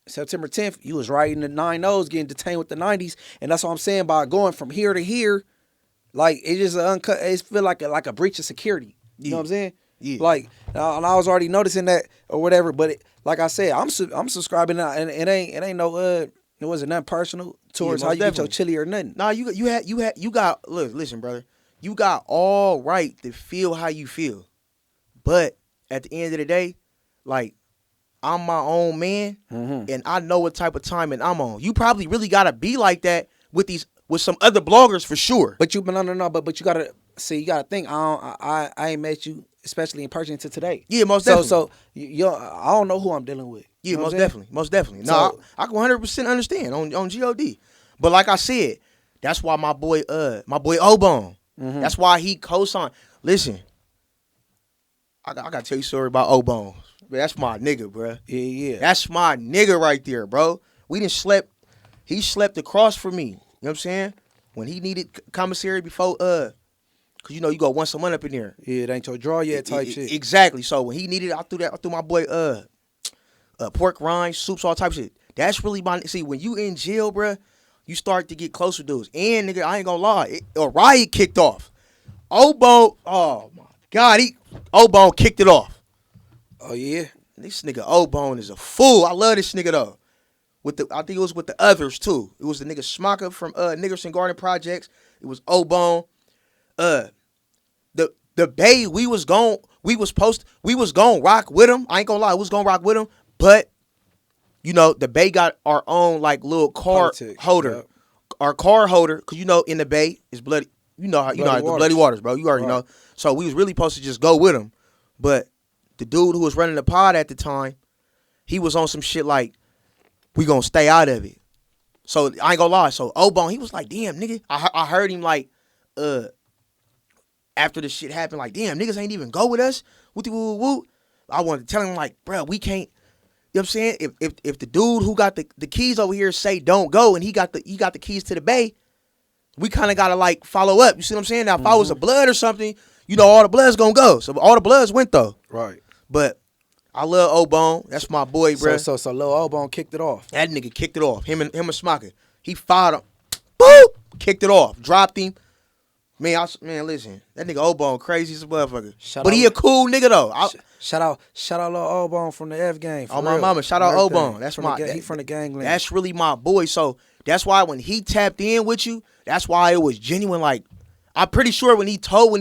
September 10th, you was riding the 9-0s, getting detained with the 90s, and that's what I'm saying by going from here to here, like it just it feel like a breach of security. You know what I'm saying? Yeah. Like, and I was already noticing that or whatever, but like I said, I'm subscribing now, and it ain't no it wasn't nothing personal towards how you get your chili or nothing. Nah, you got look, listen, brother, you got all right to feel how you feel, but at the end of the day, like I'm my own man, and I know what type of timing I'm on. You probably really gotta be like that with some other bloggers for sure. But you gotta see, you gotta think. I ain't met you, especially in person, until today. Yeah, most definitely. So I don't know who I'm dealing with. Yeah, you know most definitely. No, I can 100% understand on God. But like I said, that's why my boy Obone. That's why he co-signed. Listen, I gotta tell you a story about Obone. That's my nigga, bro. Yeah. That's my nigga right there, bro. We done slept. He slept across from me. You know what I'm saying? When he needed commissary before, cause you know you go once a month up in there. Yeah, it ain't your draw yet type shit. Exactly. So when he needed, I threw my boy pork rinds, soups, all types of shit. That's really my. See, when you in jail, bro, you start to get closer to dudes. And nigga, I ain't gonna lie, a riot kicked off. Obone, oh my God, Obone kicked it off. Oh yeah, this nigga Obone is a fool. I love this nigga though. I think it was with the others too. It was the nigga Smaka from Nickerson Garden Projects. It was Obone. The Bay, we was gonna rock with him. I ain't gonna lie, we was gonna rock with him. But you know, the Bay got our own like little car holder. Yep. Our car holder, cause you know in the Bay is bloody. You know how the bloody waters, bro. You already know. So we was really supposed to just go with him, but the dude who was running the pod at the time, he was on some shit like, we gonna stay out of it. So I ain't gonna lie. So Obone, he was like, damn, nigga. I heard him like, after the shit happened, like, damn, niggas ain't even go with us. Woo. I wanted to tell him like, bro, we can't. You know what I'm saying? If the dude who got the keys over here say don't go, and he got the keys to the Bay, we kind of gotta like follow up. You see what I'm saying? Now if I was a blood or something, you know all the blood's gonna go. So all the bloods went though. Right. But I love O-Bone. That's my boy, bro. So Lil O-Bone kicked it off. That nigga kicked it off. Him and Smocker. He fired him. Boop! Kicked it off. Dropped him. Man, listen. That nigga O-Bone crazy as a motherfucker. But he a cool nigga though. Shout out Lil O-Bone from the F game. Oh my mama. Shout out O-Bone. That's he from the gangland. That's really my boy. So that's why when he tapped in with you, that's why it was genuine. Like, I'm pretty sure when he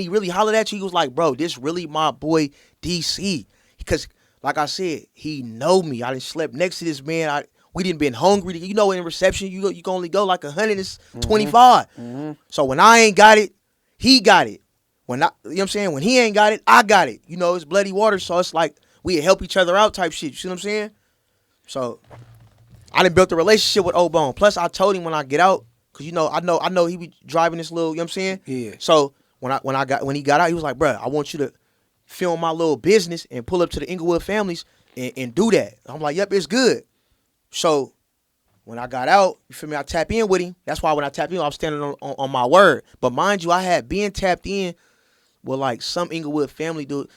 really hollered at you, he was like, bro, this really my boy DC. Because like I said, he know me. I done slept next to this man. We didn't been hungry. You know, in reception, you can only go like 125. Mm-hmm. So when I ain't got it, he got it. You know what I'm saying? When he ain't got it, I got it. You know, it's bloody water, so it's like we help each other out type shit. You see what I'm saying? So I done built a relationship with O-Bone. Plus, I told him when I get out, cause you know, I know he be driving this little. You know what I'm saying? Yeah. So when he got out, he was like, bro, I want you to film my little business and pull up to the Inglewood families and do that. I'm like, yep, it's good. So when I got out, you feel me, I tap in with him. That's why when I tap in, I'm standing on my word. But mind you, I had been tapped in with like some Inglewood family dude.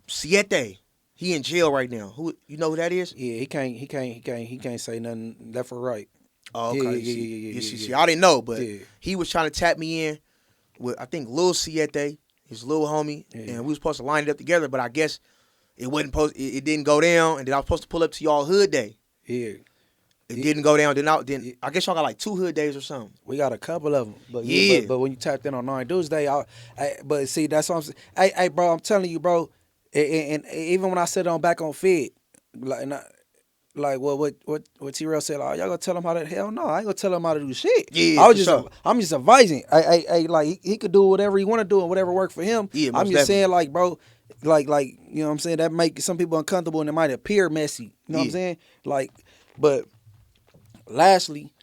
Siete. He in jail right now. Who you know who that is? Yeah, he can't say nothing left or right. Oh, okay. Yeah. See, I didn't know, but he was trying to tap me in with, I think, Lil Siete, his little homie, and we was supposed to line it up together, but I guess it didn't go down, and then I was supposed to pull up to y'all hood day. Yeah. It didn't go down. Then I guess y'all got like 2 hood days or something. We got a couple of them. But yeah. But when you tapped in on 9 Tuesday, but see, that's what I'm saying. Hey, bro, I'm telling you, bro, and even when I sit on back on Fed, like what T-Rail said, like, y'all gonna tell him how to, hell no, I ain't gonna tell him how to do shit. Yeah, I'm just advising. Like he could do whatever he want to do and whatever work for him. Yeah, I'm just saying, like, bro, like you know what I'm saying, that make some people uncomfortable and it might appear messy. You know what I'm saying? Like, but lastly,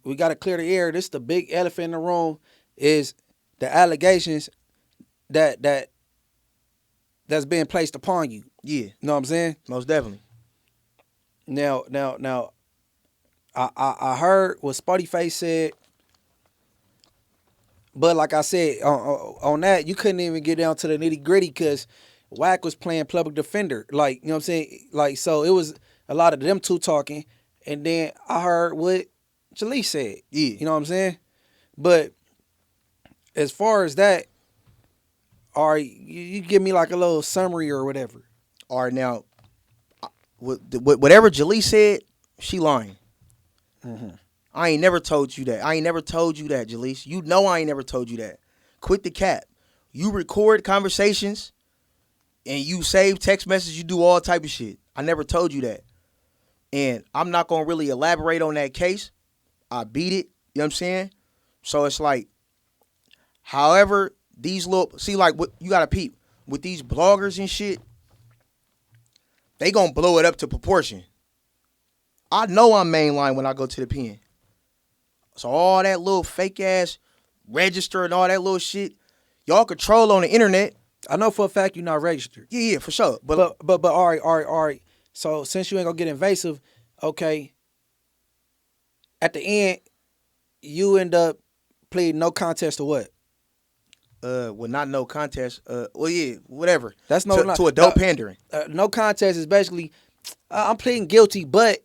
we gotta clear the air. This the big elephant in the room is the allegations that's being placed upon you. Yeah. You know what I'm saying? Most definitely. Now, I heard what Spoety Face said, but like I said, on that, you couldn't even get down to the nitty gritty because Wack was playing public defender. Like, you know what I'm saying? Like, so it was a lot of them two talking, and then I heard what Jalise said. Yeah. You know what I'm saying? But as far as that, all right, you give me like a little summary or whatever. All right, now, whatever Jalise said, she lying. Mm-hmm. I ain't never told you that. Jalise. You know I ain't never told you that. Quit the cap. You record conversations and you save text messages. You do all type of shit. I never told you that. And I'm not going to really elaborate on that case. I beat it. You know what I'm saying? So it's like, however, these little, see, like, what you got to peep. With these bloggers and shit, they going to blow it up to proportion. I know I'm mainline when I go to the pen. So all that little fake ass register and all that little shit, y'all control on the internet. I know for a fact you're not registered. Yeah, for sure. But all right. So since you ain't gonna get invasive, okay. At the end, you end up pleading no contest to what? Well, not no contest. Well, yeah, whatever. That's to adult pandering. No contest is basically, I'm pleading guilty, but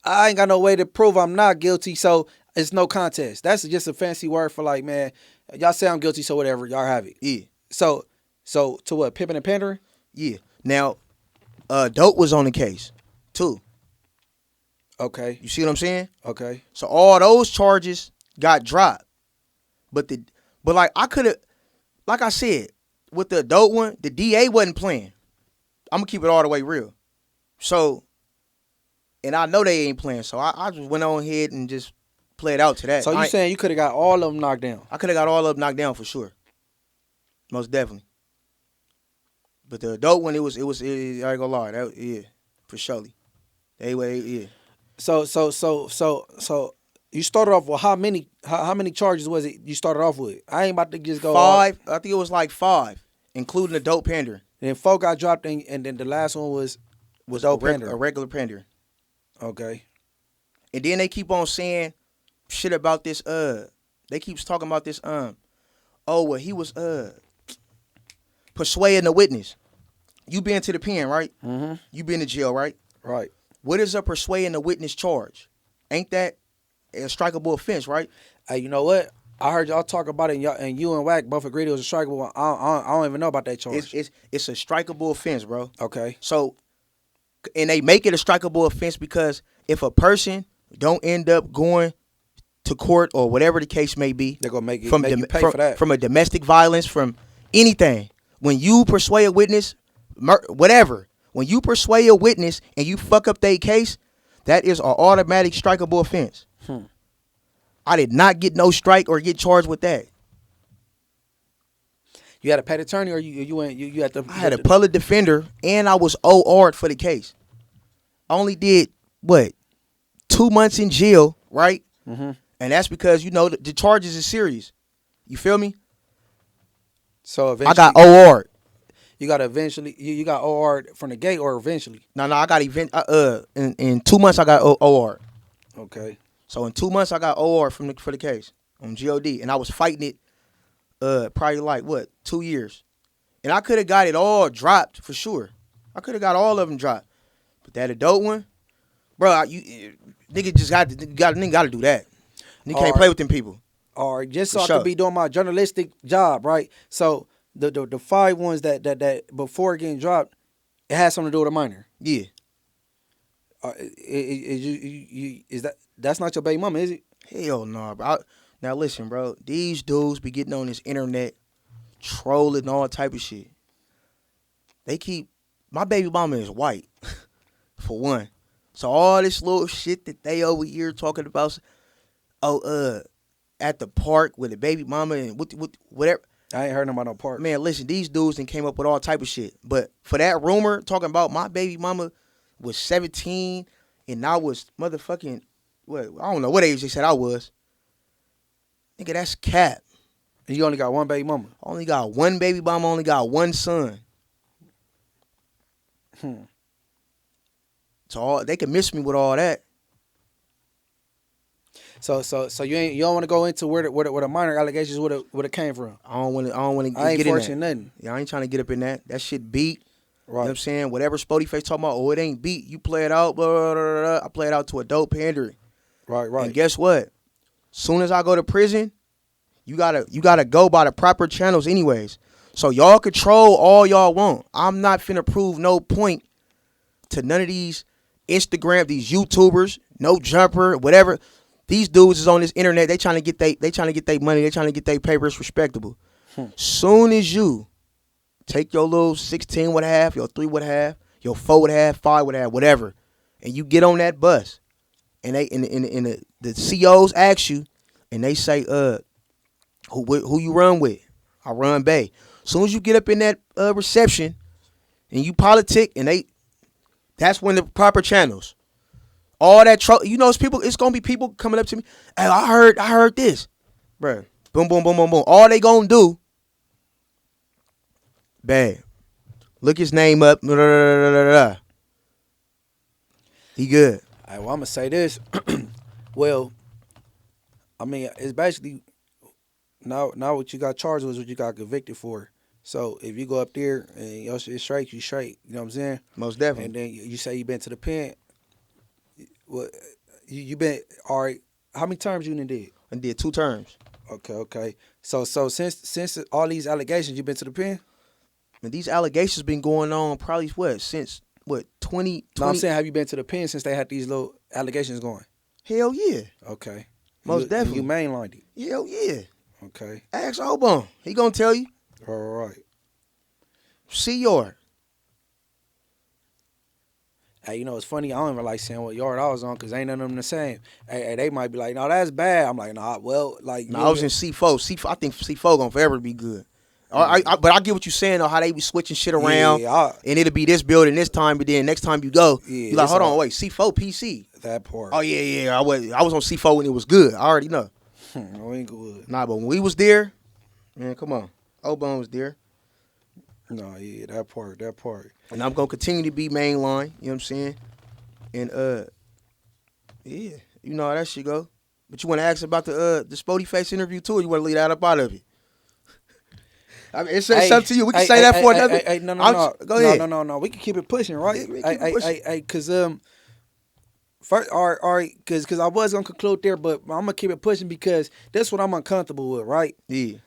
I ain't got no way to prove I'm not guilty, so it's no contest. That's just a fancy word for like, man, y'all say I'm guilty, so whatever, y'all have it. Yeah. So to what? Pimping and pandering? Yeah. Now, Dope was on the case too. Okay. You see what I'm saying? Okay. So all those charges got dropped, but like I could have, like I said, with the adult one, the DA wasn't playing. I'm gonna keep it all the way real. So, and I know they ain't playing, so I just went on ahead and just played out to that. So you saying you could have got all of them knocked down? I could have got all of them knocked down for sure, most definitely. But the adult one, it was I ain't gonna lie, yeah, for surely. Yeah. So you started off with how many charges was it you started off with? I ain't about to just go 5. I think it was like 5, including the dope pandering. And then 4 got dropped and then the last one was dope pandering. A regular pandering. Okay. And then they keep on saying shit about this, they keeps talking about this, oh, well, he was, persuading a witness. You been to the pen, right? Mm-hmm. You been to jail, right? Right. What is a persuading a witness charge? Ain't that a strikeable offense, right? Hey, you know what? I heard y'all talk about it, and you and Wack both agreed it was a strikeable one. I don't even know about that charge. It's a strikeable offense, bro. Okay. So, and they make it a strikeable offense because if a person don't end up going to court or whatever the case may be, They're gonna make you pay from, for that. from a domestic violence, from anything. When you persuade a witness, whatever. When you persuade a witness and you fuck up their case, that is an automatic strikeable offense. I did not get no strike or get charged with that. You had a paid attorney, or you had to? I had a public defender, and I was OR'd for the case. I only did, 2 months in jail, right? Mm-hmm. And that's because, the charges is serious. You feel me? So I got eventually, OR'd. you got eventually. You got OR'd from the gate, or eventually? No, I got in 2 months I got OR'd. Okay. So in 2 months I got OR'd for the case on GOD, and I was fighting it probably 2 years. And I could have got it all dropped for sure. I could have got all of them dropped. But that adult one, bro, nigga just got to do that. Nigga can't play with them people. All right, just so For I sure. could be doing my journalistic job, right? So the 5 ones that before getting dropped, it has something to do with a minor. Yeah. Is that's not your baby mama, is it? Hell no, bro. Now listen, bro. These dudes be getting on this internet, trolling all type of shit. My baby mama is white, for one. So all this little shit that they over here talking about, at the park with the baby mama and whatever. I ain't heard about no part. Man, listen, these dudes then came up with all type of shit. But for that rumor talking about my baby mama was 17 and I was motherfucking, I don't know what age they said I was. Nigga, that's cap. And you only got one baby mama. Only got one baby mama, only got one son. So they can miss me with all that. So you don't want to go into where the minor allegations would have came from. I don't want to I ain't get in forcing that. nothing. Yeah, I ain't trying to get up in that. That shit beat. Right. You know what I'm saying? Whatever Spoety face talking about, it ain't beat. You play it out, blah, blah, blah, blah, blah. I play it out to a dope pandering. Right. And guess what? Soon as I go to prison, you gotta go by the proper channels anyways. So y'all control all y'all want. I'm not finna prove no point to none of these Instagram, these YouTubers, no jumper, whatever. These dudes is on this internet. They trying to get their money. They trying to get their papers respectable. Soon as you take your little 16 what half, your 3 what half, your 4 what half, 5 what half, whatever, and you get on that bus, and they the COs ask you, and they say, who you run with? I run Bay. Soon as you get up in that reception, and you politic, and that's when the proper channels. All that it's gonna be people coming up to me. Hey, I heard this, bruh. Boom, boom, boom, boom, boom. All they gonna do, bad. Look his name up. Blah, blah, blah, blah, blah. He good. All right, well, I'm gonna say this. Well, I mean, it's basically now what you got charged with is what you got convicted for. So if you go up there and your shit straight, you straight. You know what I'm saying? Most definitely. And then you say you been to the pen. Well, you been all right. How many terms you done did? I did 2 terms. Okay. So since all these allegations, you been to the pen? And these allegations been going on probably since 20? No, I'm saying, have you been to the pen since they had these little allegations going? Hell yeah. Okay. Most definitely. You mainlined it. Hell yeah. Okay. Ask Obama. He gonna tell you. All right. See your. Hey, it's funny. I don't even like saying what yard I was on because ain't none of them the same. Hey, they might be like, no, that's bad. I'm like, nah, well, like. No, I was in C4. I think C4 gonna forever be good. But I get what you're saying, though, how they be switching shit around. And it'll be this building this time, but then next time you go, you're like, hold on, wait, C4 PC. That part. Oh, yeah. I was on C4 when it was good. I already know. No, ain't good. Nah, but when we was there, man, come on. Obama was there. No, yeah, that part. And I'm gonna continue to be mainline, you know what I'm saying? And yeah, you know how that shit go. But you wanna ask about the Spoety face interview too, or you wanna leave that up out of it? I mean, it's up to you. We can say that for another. Hey, no. Go ahead. No. We can keep it pushing, right? Yeah, we can keep it pushing. Because first, all right, because I was gonna conclude there, but I'm gonna keep it pushing because that's what I'm uncomfortable with, right? Yeah.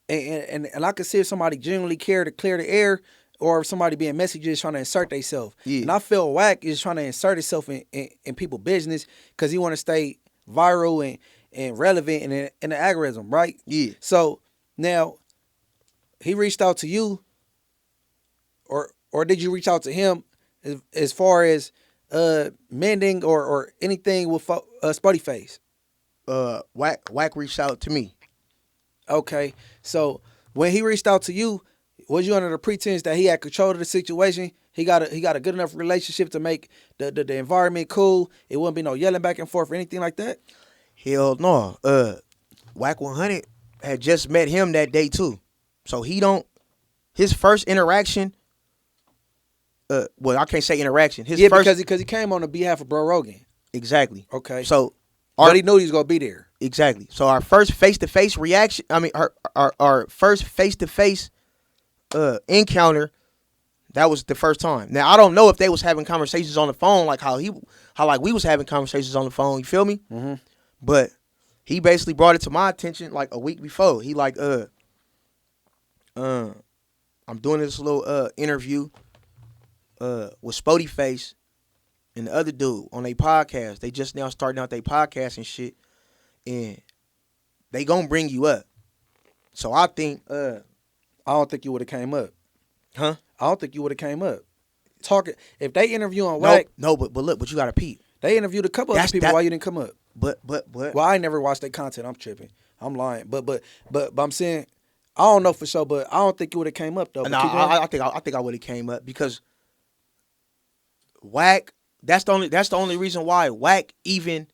And I can see if somebody genuinely care to clear the air, or if somebody being messy just trying to insert themselves. Yeah. And I feel Whack is trying to insert himself in people's business because he want to stay viral and relevant in the algorithm, right? Yeah. So now he reached out to you, or did you reach out to him as far as mending or anything with Spoety Face? Whack reached out to me. Okay, so when he reached out to you, was you under the pretense that he had control of the situation? He got a good enough relationship to make the environment cool. It wouldn't be no yelling back and forth or anything like that. Hell no. Whack 100 had just met him that day too, so his first interaction. Well, I can't say interaction. Because he came on the behalf of Bro Rogan. Exactly. Okay. So but he knew he was gonna be there. Exactly. So our first face-to-face reaction, our first face-to-face encounter, that was the first time. Now, I don't know if they was having conversations on the phone like how we was having conversations on the phone, you feel me? Mm-hmm. But he basically brought it to my attention like a week before. He like, I'm doing this little interview with Spoety Face and the other dude on their podcast. They just now starting out their podcast and shit. And they gonna bring you up. So I think I don't think you would have came up. Huh? I don't think you would have came up. Talking if they interview on Whack. No, but look, but you gotta peep. They interviewed a couple other people. Why you didn't come up? But Well, I ain't never watched their content. I'm tripping. I'm lying. But I'm saying I don't know for sure, but I don't think you would have came up though. No, I think I would have came up because Whack. That's the only reason why Whack even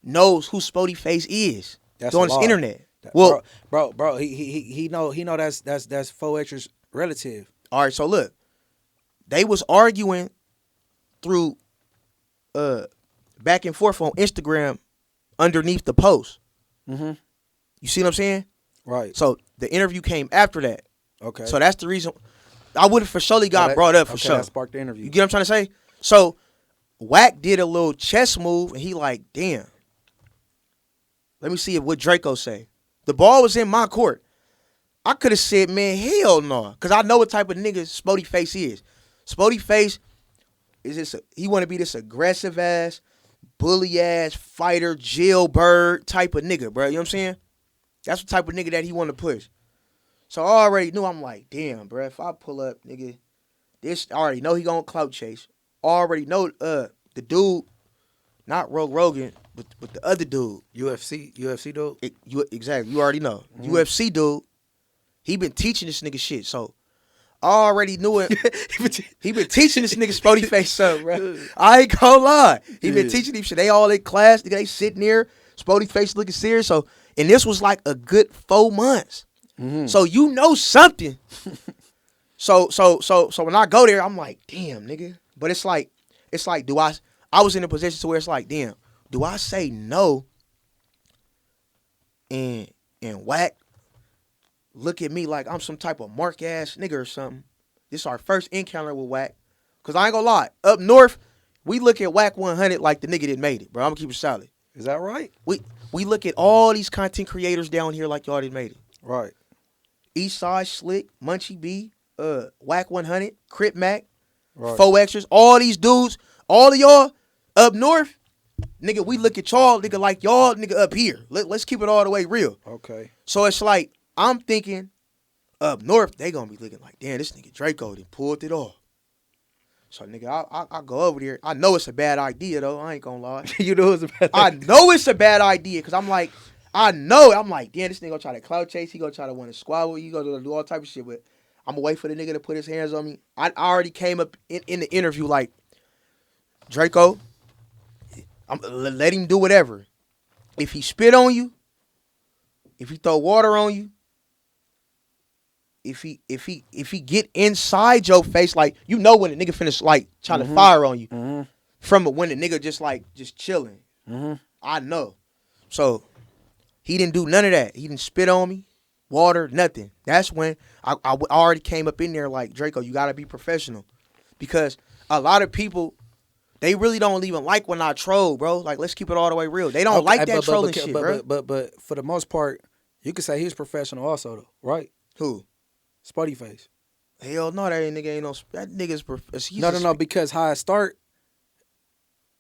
knows who Spoety Face is. That's on this internet. Well, bro, he know that's 4Xtra's relative. All right, so look, they was arguing through back and forth on Instagram underneath the post. Mm-hmm. You see what I'm saying? Right. So the interview came after that. Okay. So that's the reason I would have for surely got brought up for sure. That sparked the interview. You get what I'm trying to say? So Whack did a little chess move, and he like, damn. Let me see what Draco say. The ball was in my court. I could have said, man, hell no. Because I know what type of nigga Spoety Face is. Spoety Face is he want to be this aggressive ass, bully ass, fighter, jailbird type of nigga, bro. You know what I'm saying? That's the type of nigga that he want to push. So I already knew. I'm like, damn, bro. If I pull up, nigga, this I already know he gonna clout chase. Already know the dude, not Rogue Rogan, but the other dude. UFC dude? Exactly. You already know. Mm-hmm. UFC dude, he been teaching this nigga shit. So I already knew it. He been teaching this nigga Spoety Face something, bro. I ain't gonna lie. He been teaching him shit. They all in class. They sitting there, Spoety Face looking serious. So, and this was like a good 4 months. Mm-hmm. So you know something. So when I go there, I'm like, damn, nigga. But it's like, I was in a position to where it's like, damn, do I say no and Whack look at me like I'm some type of mark ass nigga or something? This is our first encounter with Whack. Cause I ain't gonna lie, up north, we look at Whack 100 like the nigga that made it, bro. I'm gonna keep it solid. Is that right? We look at all these content creators down here like y'all that made it. Right. Eastside Slick, Munchie B, Whack 100, Crip Mac, right. 4Xtras, all these dudes, all of y'all up north, nigga, we look at y'all, nigga, like y'all, nigga, up here. Let's keep it all the way real. Okay. So it's like, I'm thinking, up north, they gonna be looking like, damn, this nigga Draco done pulled it off. So, nigga, I go over there. I know it's a bad idea, though. I ain't gonna lie. You know it's a bad idea. I know it's a bad idea, because I'm like, damn, this nigga gonna try to clout chase. He gonna try to want to squabble. He gonna do all type of shit. But I'm gonna wait for the nigga to put his hands on me. I already came up in the interview like, Draco, let him do whatever. If he spit on you, if he throw water on you, if he get inside your face, like, you know when the nigga finish like trying to fire on you, from when the nigga just chilling. I know. So he didn't do none of that. He didn't spit on me. water, nothing. That's when I already came up in there like, Draco, you gotta be professional, because a lot of people, they really don't even like when I troll, bro. Like, let's keep it all the way real. They don't like that trolling shit, bro. But for the most part, you could say he's professional also, though, right? Who? Spotty Face. Hell no, that nigga ain't no. That nigga's. No. Because how I start,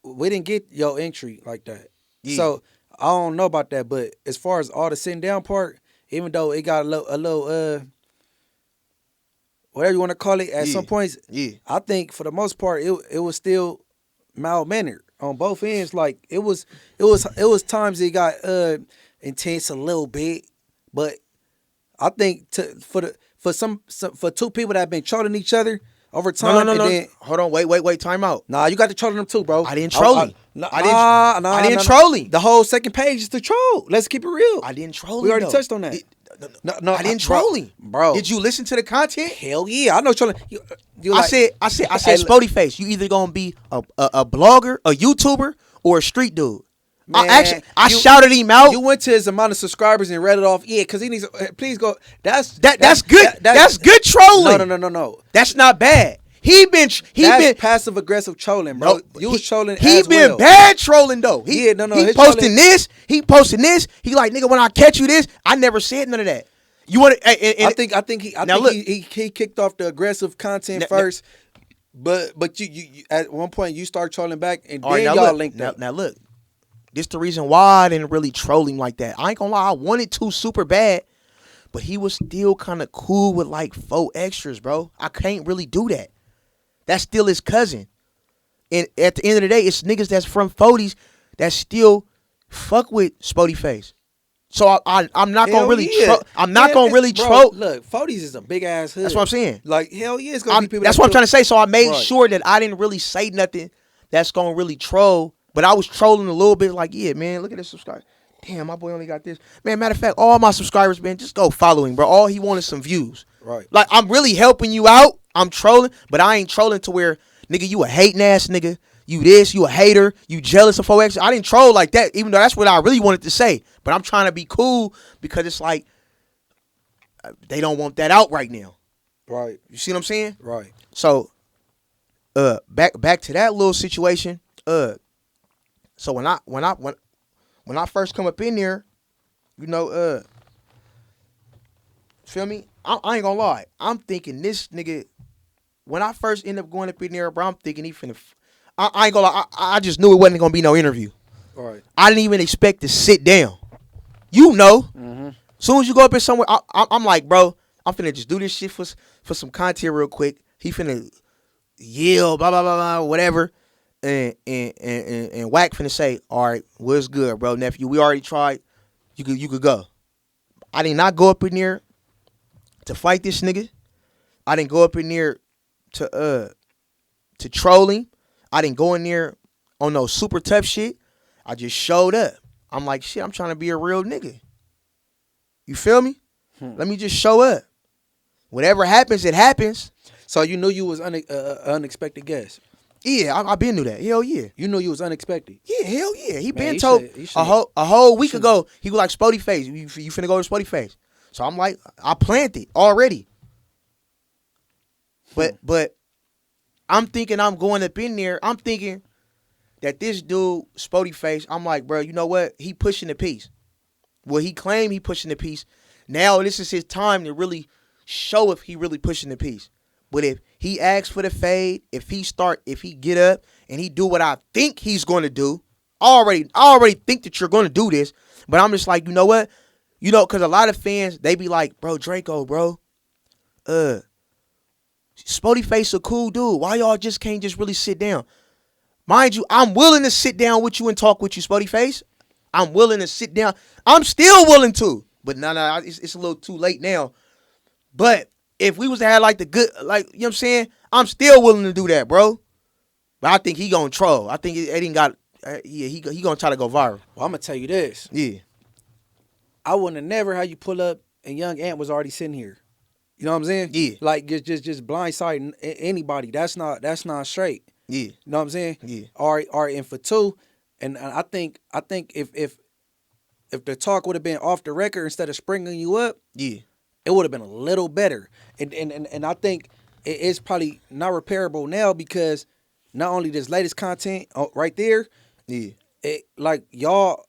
we didn't get your entry like that. Yeah. So I don't know about that. But as far as all the sitting down part, even though it got a little whatever you want to call it, at some points, I think for the most part it was still mild mannered on both ends. Like it was times it got intense a little bit, but I think for two people that have been trolling each other over time. No. Then, hold on, wait, time out. Nah, you got to trolling them too, bro. I didn't troll him. I didn't troll him. The whole second page is to troll. Let's keep it real. I didn't troll him. We already touched on that. No, I didn't troll him, bro. Did you listen to the content? Hell yeah, I know trolling. I said, Spotty Face, you either gonna be a blogger, a YouTuber, or a street dude. Man, I shouted him out. You went to his amount of subscribers and read it off. Yeah, because he needs. Please go. That's good. That's good trolling. No. That's not bad. He been passive aggressive trolling, bro. You was trolling. He been bad trolling though. He posting trolling. this. He posting this. He like, nigga, when I catch you this, I never said none of that. You want to? I think he kicked off the aggressive content first, but you at one point you start trolling back and then y'all linked up. Now look, this the reason why I didn't really troll him like that. I ain't gonna lie, I wanted to super bad, but he was still kind of cool with like 4Xtras, bro. I can't really do that. That's still his cousin. And at the end of the day, it's niggas that's from 40s that still fuck with Spoety Face. So I'm not gonna really troll. Look, 40s is a big ass hood. That's what I'm saying. Like hell yeah, it's gonna be people. That's what I'm trying to say. So I made sure that I didn't really say nothing that's gonna really troll. But I was trolling a little bit. Like, yeah, man, look at this subscriber. Damn, my boy only got this. Man, matter of fact, all my subscribers, man, just go follow him, bro. All he wanted some views. Right. Like, I'm really helping you out. I'm trolling, but I ain't trolling to where, nigga, you a hating ass nigga. You this, you a hater. You jealous of 4X. I didn't troll like that, even though that's what I really wanted to say. But I'm trying to be cool because it's like, they don't want that out right now. Right. You see what I'm saying? Right. So, back to that little situation. So when I first come up in there, you know, feel me? I ain't gonna lie. I'm thinking this nigga. When I first end up going up in there, bro, I'm thinking he finna. I ain't gonna lie. I just knew it wasn't gonna be no interview. All right. I didn't even expect to sit down. You know. Mm-hmm. Soon as you go up in somewhere, I'm like, bro, I'm finna just do this shit for some content real quick. He finna yell, blah blah blah blah, whatever. And Wack finna say, all right, what's good, bro, nephew? We already tried. You could go. I did not go up in there to fight this nigga. I didn't go up in there to troll him. I didn't go in there on no super tough shit. I just showed up. I'm like, shit, I'm trying to be a real nigga. You feel me? Let me just show up. Whatever happens, it happens. So you knew you was unexpected guest. Yeah, I been knew that. Hell yeah. You knew you was unexpected. Yeah, hell yeah. He been told a whole week ago. He was like, Spoety Face. You finna go to Spoety Face. So I'm like, I planned it already. But I'm thinking I'm going up in there. I'm thinking that this dude, Spoety Face, I'm like, bro, you know what? He pushing the piece. Well, he claimed he pushing the piece. Now this is his time to really show if he really pushing the piece. But if he asks for the fade, if he get up and he do what I think he's going to do, I already think that you're going to do this. But I'm just like, you know what? You know, because a lot of fans, they be like, bro, Draco, bro, Spoety Face a cool dude. Why y'all just can't just really sit down? Mind you, I'm willing to sit down with you and talk with you, Spoety Face. I'm willing to sit down. I'm still willing to. But no, it's a little too late now. But if we was to have like the good, like, you know what I'm saying? I'm still willing to do that, bro. But I think he gonna troll. I think it ain't got, he gonna try to go viral. Well, I'm gonna tell you this. Yeah. I wouldn't have never had you pull up and Young Ant was already sitting here. You know what I'm saying? Yeah. Like just blindsiding anybody. That's not straight. Yeah. You know what I'm saying? Yeah. All right. And for two, and I think if if the talk would have been off the record instead of springing you up, Yeah. it would have been a little better. And I think it's probably not repairable now because not only this latest content right there, Yeah. like y'all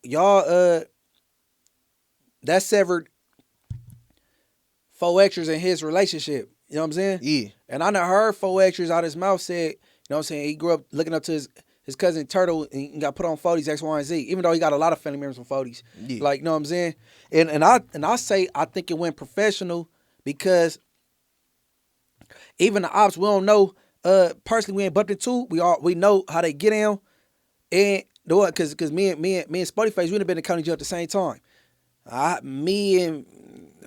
that severed 4Xtras in his relationship. You know what I'm saying? Yeah. And I done heard 4Xtras out his mouth said, you know what I'm saying, he grew up looking up to his cousin Turtle and got put on 40s, X, Y, and Z, even though he got a lot of family members from 40s. Yeah. Like, you know what I'm saying? And I say I think it went professional because even the ops, we don't know, personally we ain't bumped into, we know how they get down. And the what, cause me and Spoety Face, we done been in county jail at the same time. Me and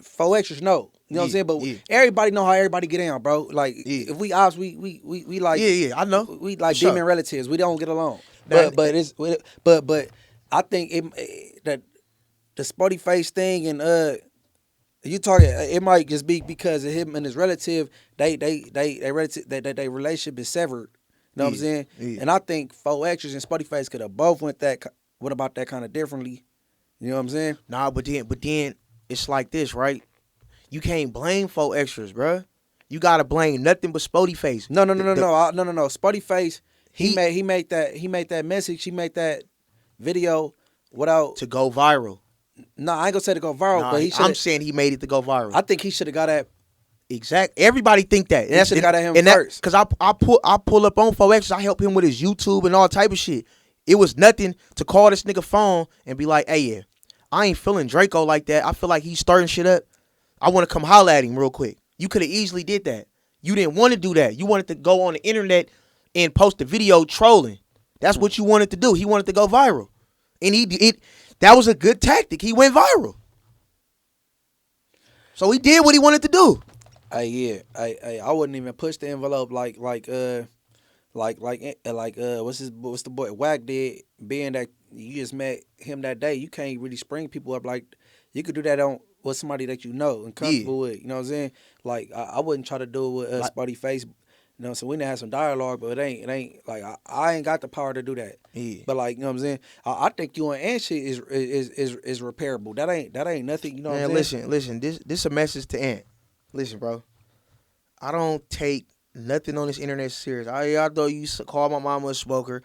4Xtras know. You know what I'm saying? But everybody know how everybody get down, bro. Like if we ops, we like I know. We like Sure. demon relatives. We don't get along. That- But I think that the Spoety Face thing and you talking, it might just be because of him and his relative. They relationship is severed. You know what I'm saying? Yeah. And I think 4Xtras and Spoety Face could have both went about that kind of differently. You know what I'm saying? Nah, but then it's like this, right? You can't blame 4Xtras, bruh. You gotta blame nothing but Spoety Face. No. Spoety Face, he made that message. He made that video without to go viral. No, I ain't gonna say to go viral, Nah, but I'm saying he made it to go viral. I think he should have got that. Exact. Everybody think that. He should have got at him first. Because I pull up on 4Xtras. I help him with his YouTube and all type of shit. It was nothing to call this nigga phone and be like, hey, yeah, I ain't feeling Draco like that. I feel like he's starting shit up. I want to come holler at him real quick. You could have easily did that. You didn't want to do that. You wanted to go on the internet and post a video trolling. That's what you wanted to do. He wanted to go viral. And that was a good tactic. He went viral. So he did what he wanted to do. I wouldn't even push the envelope like what's the boy Wack did, being that you just met him that day. You can't really spring people up like you could do that on with somebody that you know and comfortable with. You know what I'm saying? Like I wouldn't try to do it with Spoety Face. You know, so we done had some dialogue, but it ain't like I ain't got the power to do that. Yeah. But like, you know what I'm saying? I think you and Ant shit is repairable. That ain't nothing. You know what I'm saying? Listen. This a message to Ant. Listen, bro. I don't take nothing on this internet serious. I know you call my mama a smoker.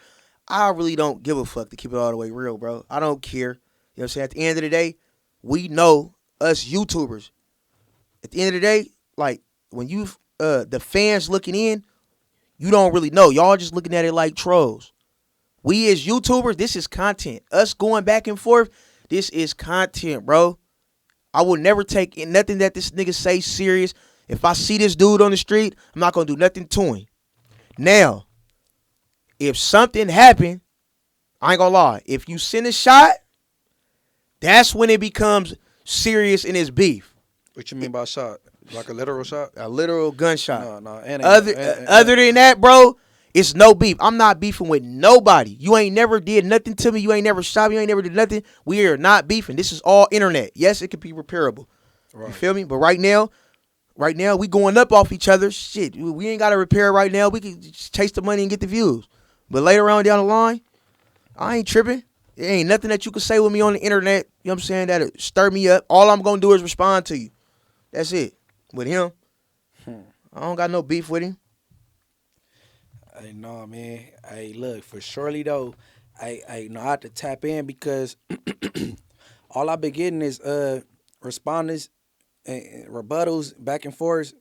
I really don't give a fuck, to keep it all the way real, bro. I don't care. You know what I'm saying? At the end of the day, we know us YouTubers. At the end of the day, like when you the fans looking in, you don't really know. Y'all just looking at it like trolls. We as YouTubers, this is content. Us going back and forth, this is content, bro. I will never take nothing that this nigga say serious. If I see this dude on the street, I'm not going to do nothing to him. Now, if something happened, I ain't going to lie. If you send a shot, that's when it becomes serious in its beef. What you mean by shot? Like a literal shot? A literal gunshot. No. Other than that, bro, it's no beef. I'm not beefing with nobody. You ain't never did nothing to me. You ain't never shot me. You ain't never did nothing. We are not beefing. This is all internet. Yes, it could be repairable. Right. You feel me? But right now, we going up off each other. Shit, we ain't got to repair right now. We can just chase the money and get the views. But later on down the line, I ain't tripping. There ain't nothing that you can say with me on the internet, you know what I'm saying, that'll stir me up. All I'm going to do is respond to you. That's it. With him, I don't got no beef with him. Hey, no, man. Hey, look, for surely, though, I know I have to tap in because all I've been getting is responders and rebuttals, back and forth,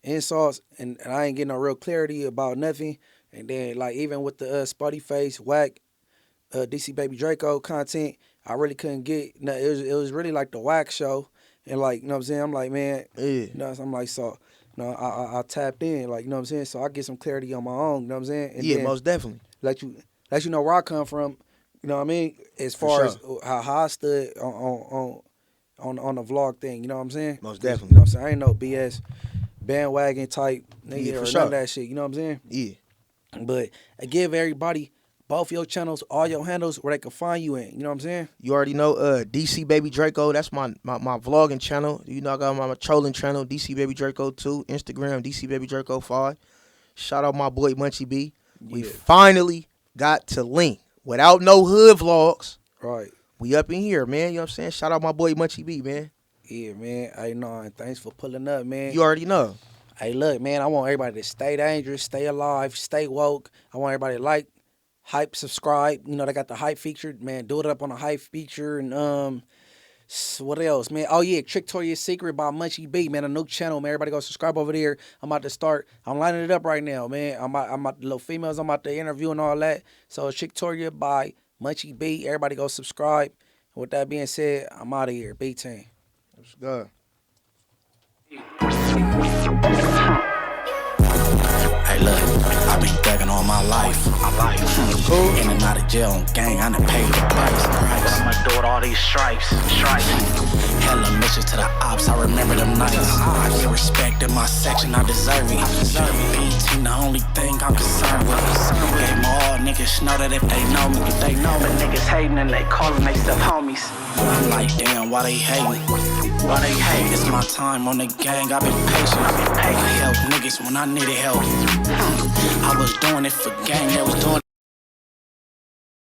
insults, and I ain't getting no real clarity about nothing. And then, like, even with the Spoety Face, Wack, DC Baby Draco content, I really couldn't get. No, it was really like the Wack show, and like, you know what I'm saying. I'm like, man, you know, I'm like, so, you know, I tapped in, like, you know what I'm saying. So I get some clarity on my own, you know what I'm saying. And yeah, then most definitely. Let you know where I come from, you know what I mean. As far as how I stood on the vlog thing, you know what I'm saying. Most definitely. You know what I'm saying. I ain't no BS bandwagon type nigga or none of that shit. You know what I'm saying. Yeah. But I give everybody both your channels, all your handles, where they can find you in. You know what I'm saying? You already know DC Baby Draco. That's my vlogging channel. You know I got my trolling channel, DC Baby Draco 2. Instagram, DC Baby Draco 5. Shout out my boy Munchie B. Yeah. We finally got to link without no hood vlogs. Right. We up in here, man. You know what I'm saying? Shout out my boy Munchie B, man. Yeah, man. I know, and thanks for pulling up, man. You already know. Hey, look, man, I want everybody to stay dangerous, stay alive, stay woke. I want everybody to like, hype, subscribe. You know, they got the hype feature. Man, do it up on the hype feature. And what else, man? Oh, yeah, Victoria's Secret by Munchie B, man, a new channel, man. Everybody go subscribe over there. I'm about to start. I'm lining it up right now, man. I'm about the little females. I'm about to interview and all that. So it's Victoria by Munchie B. Everybody go subscribe. With that being said, I'm out of here. B-Team. Let's go. Hey, look, I been thugging all my life. Cool. In and out of jail on gang, I done paid the price. I'ma do it all these stripes. Hella missions to the ops, I remember them nights. I get respect in my section, I deserve it. B-Team, the only thing I'm concerned with. Gave my all niggas know that if they know me, But niggas hating and they calling they stuff homies. I'm like, damn, why they hating? Why they hate? It's my time on the gang, I've been patient. I help niggas when I needed help. I was doing it for gang, they was doing it.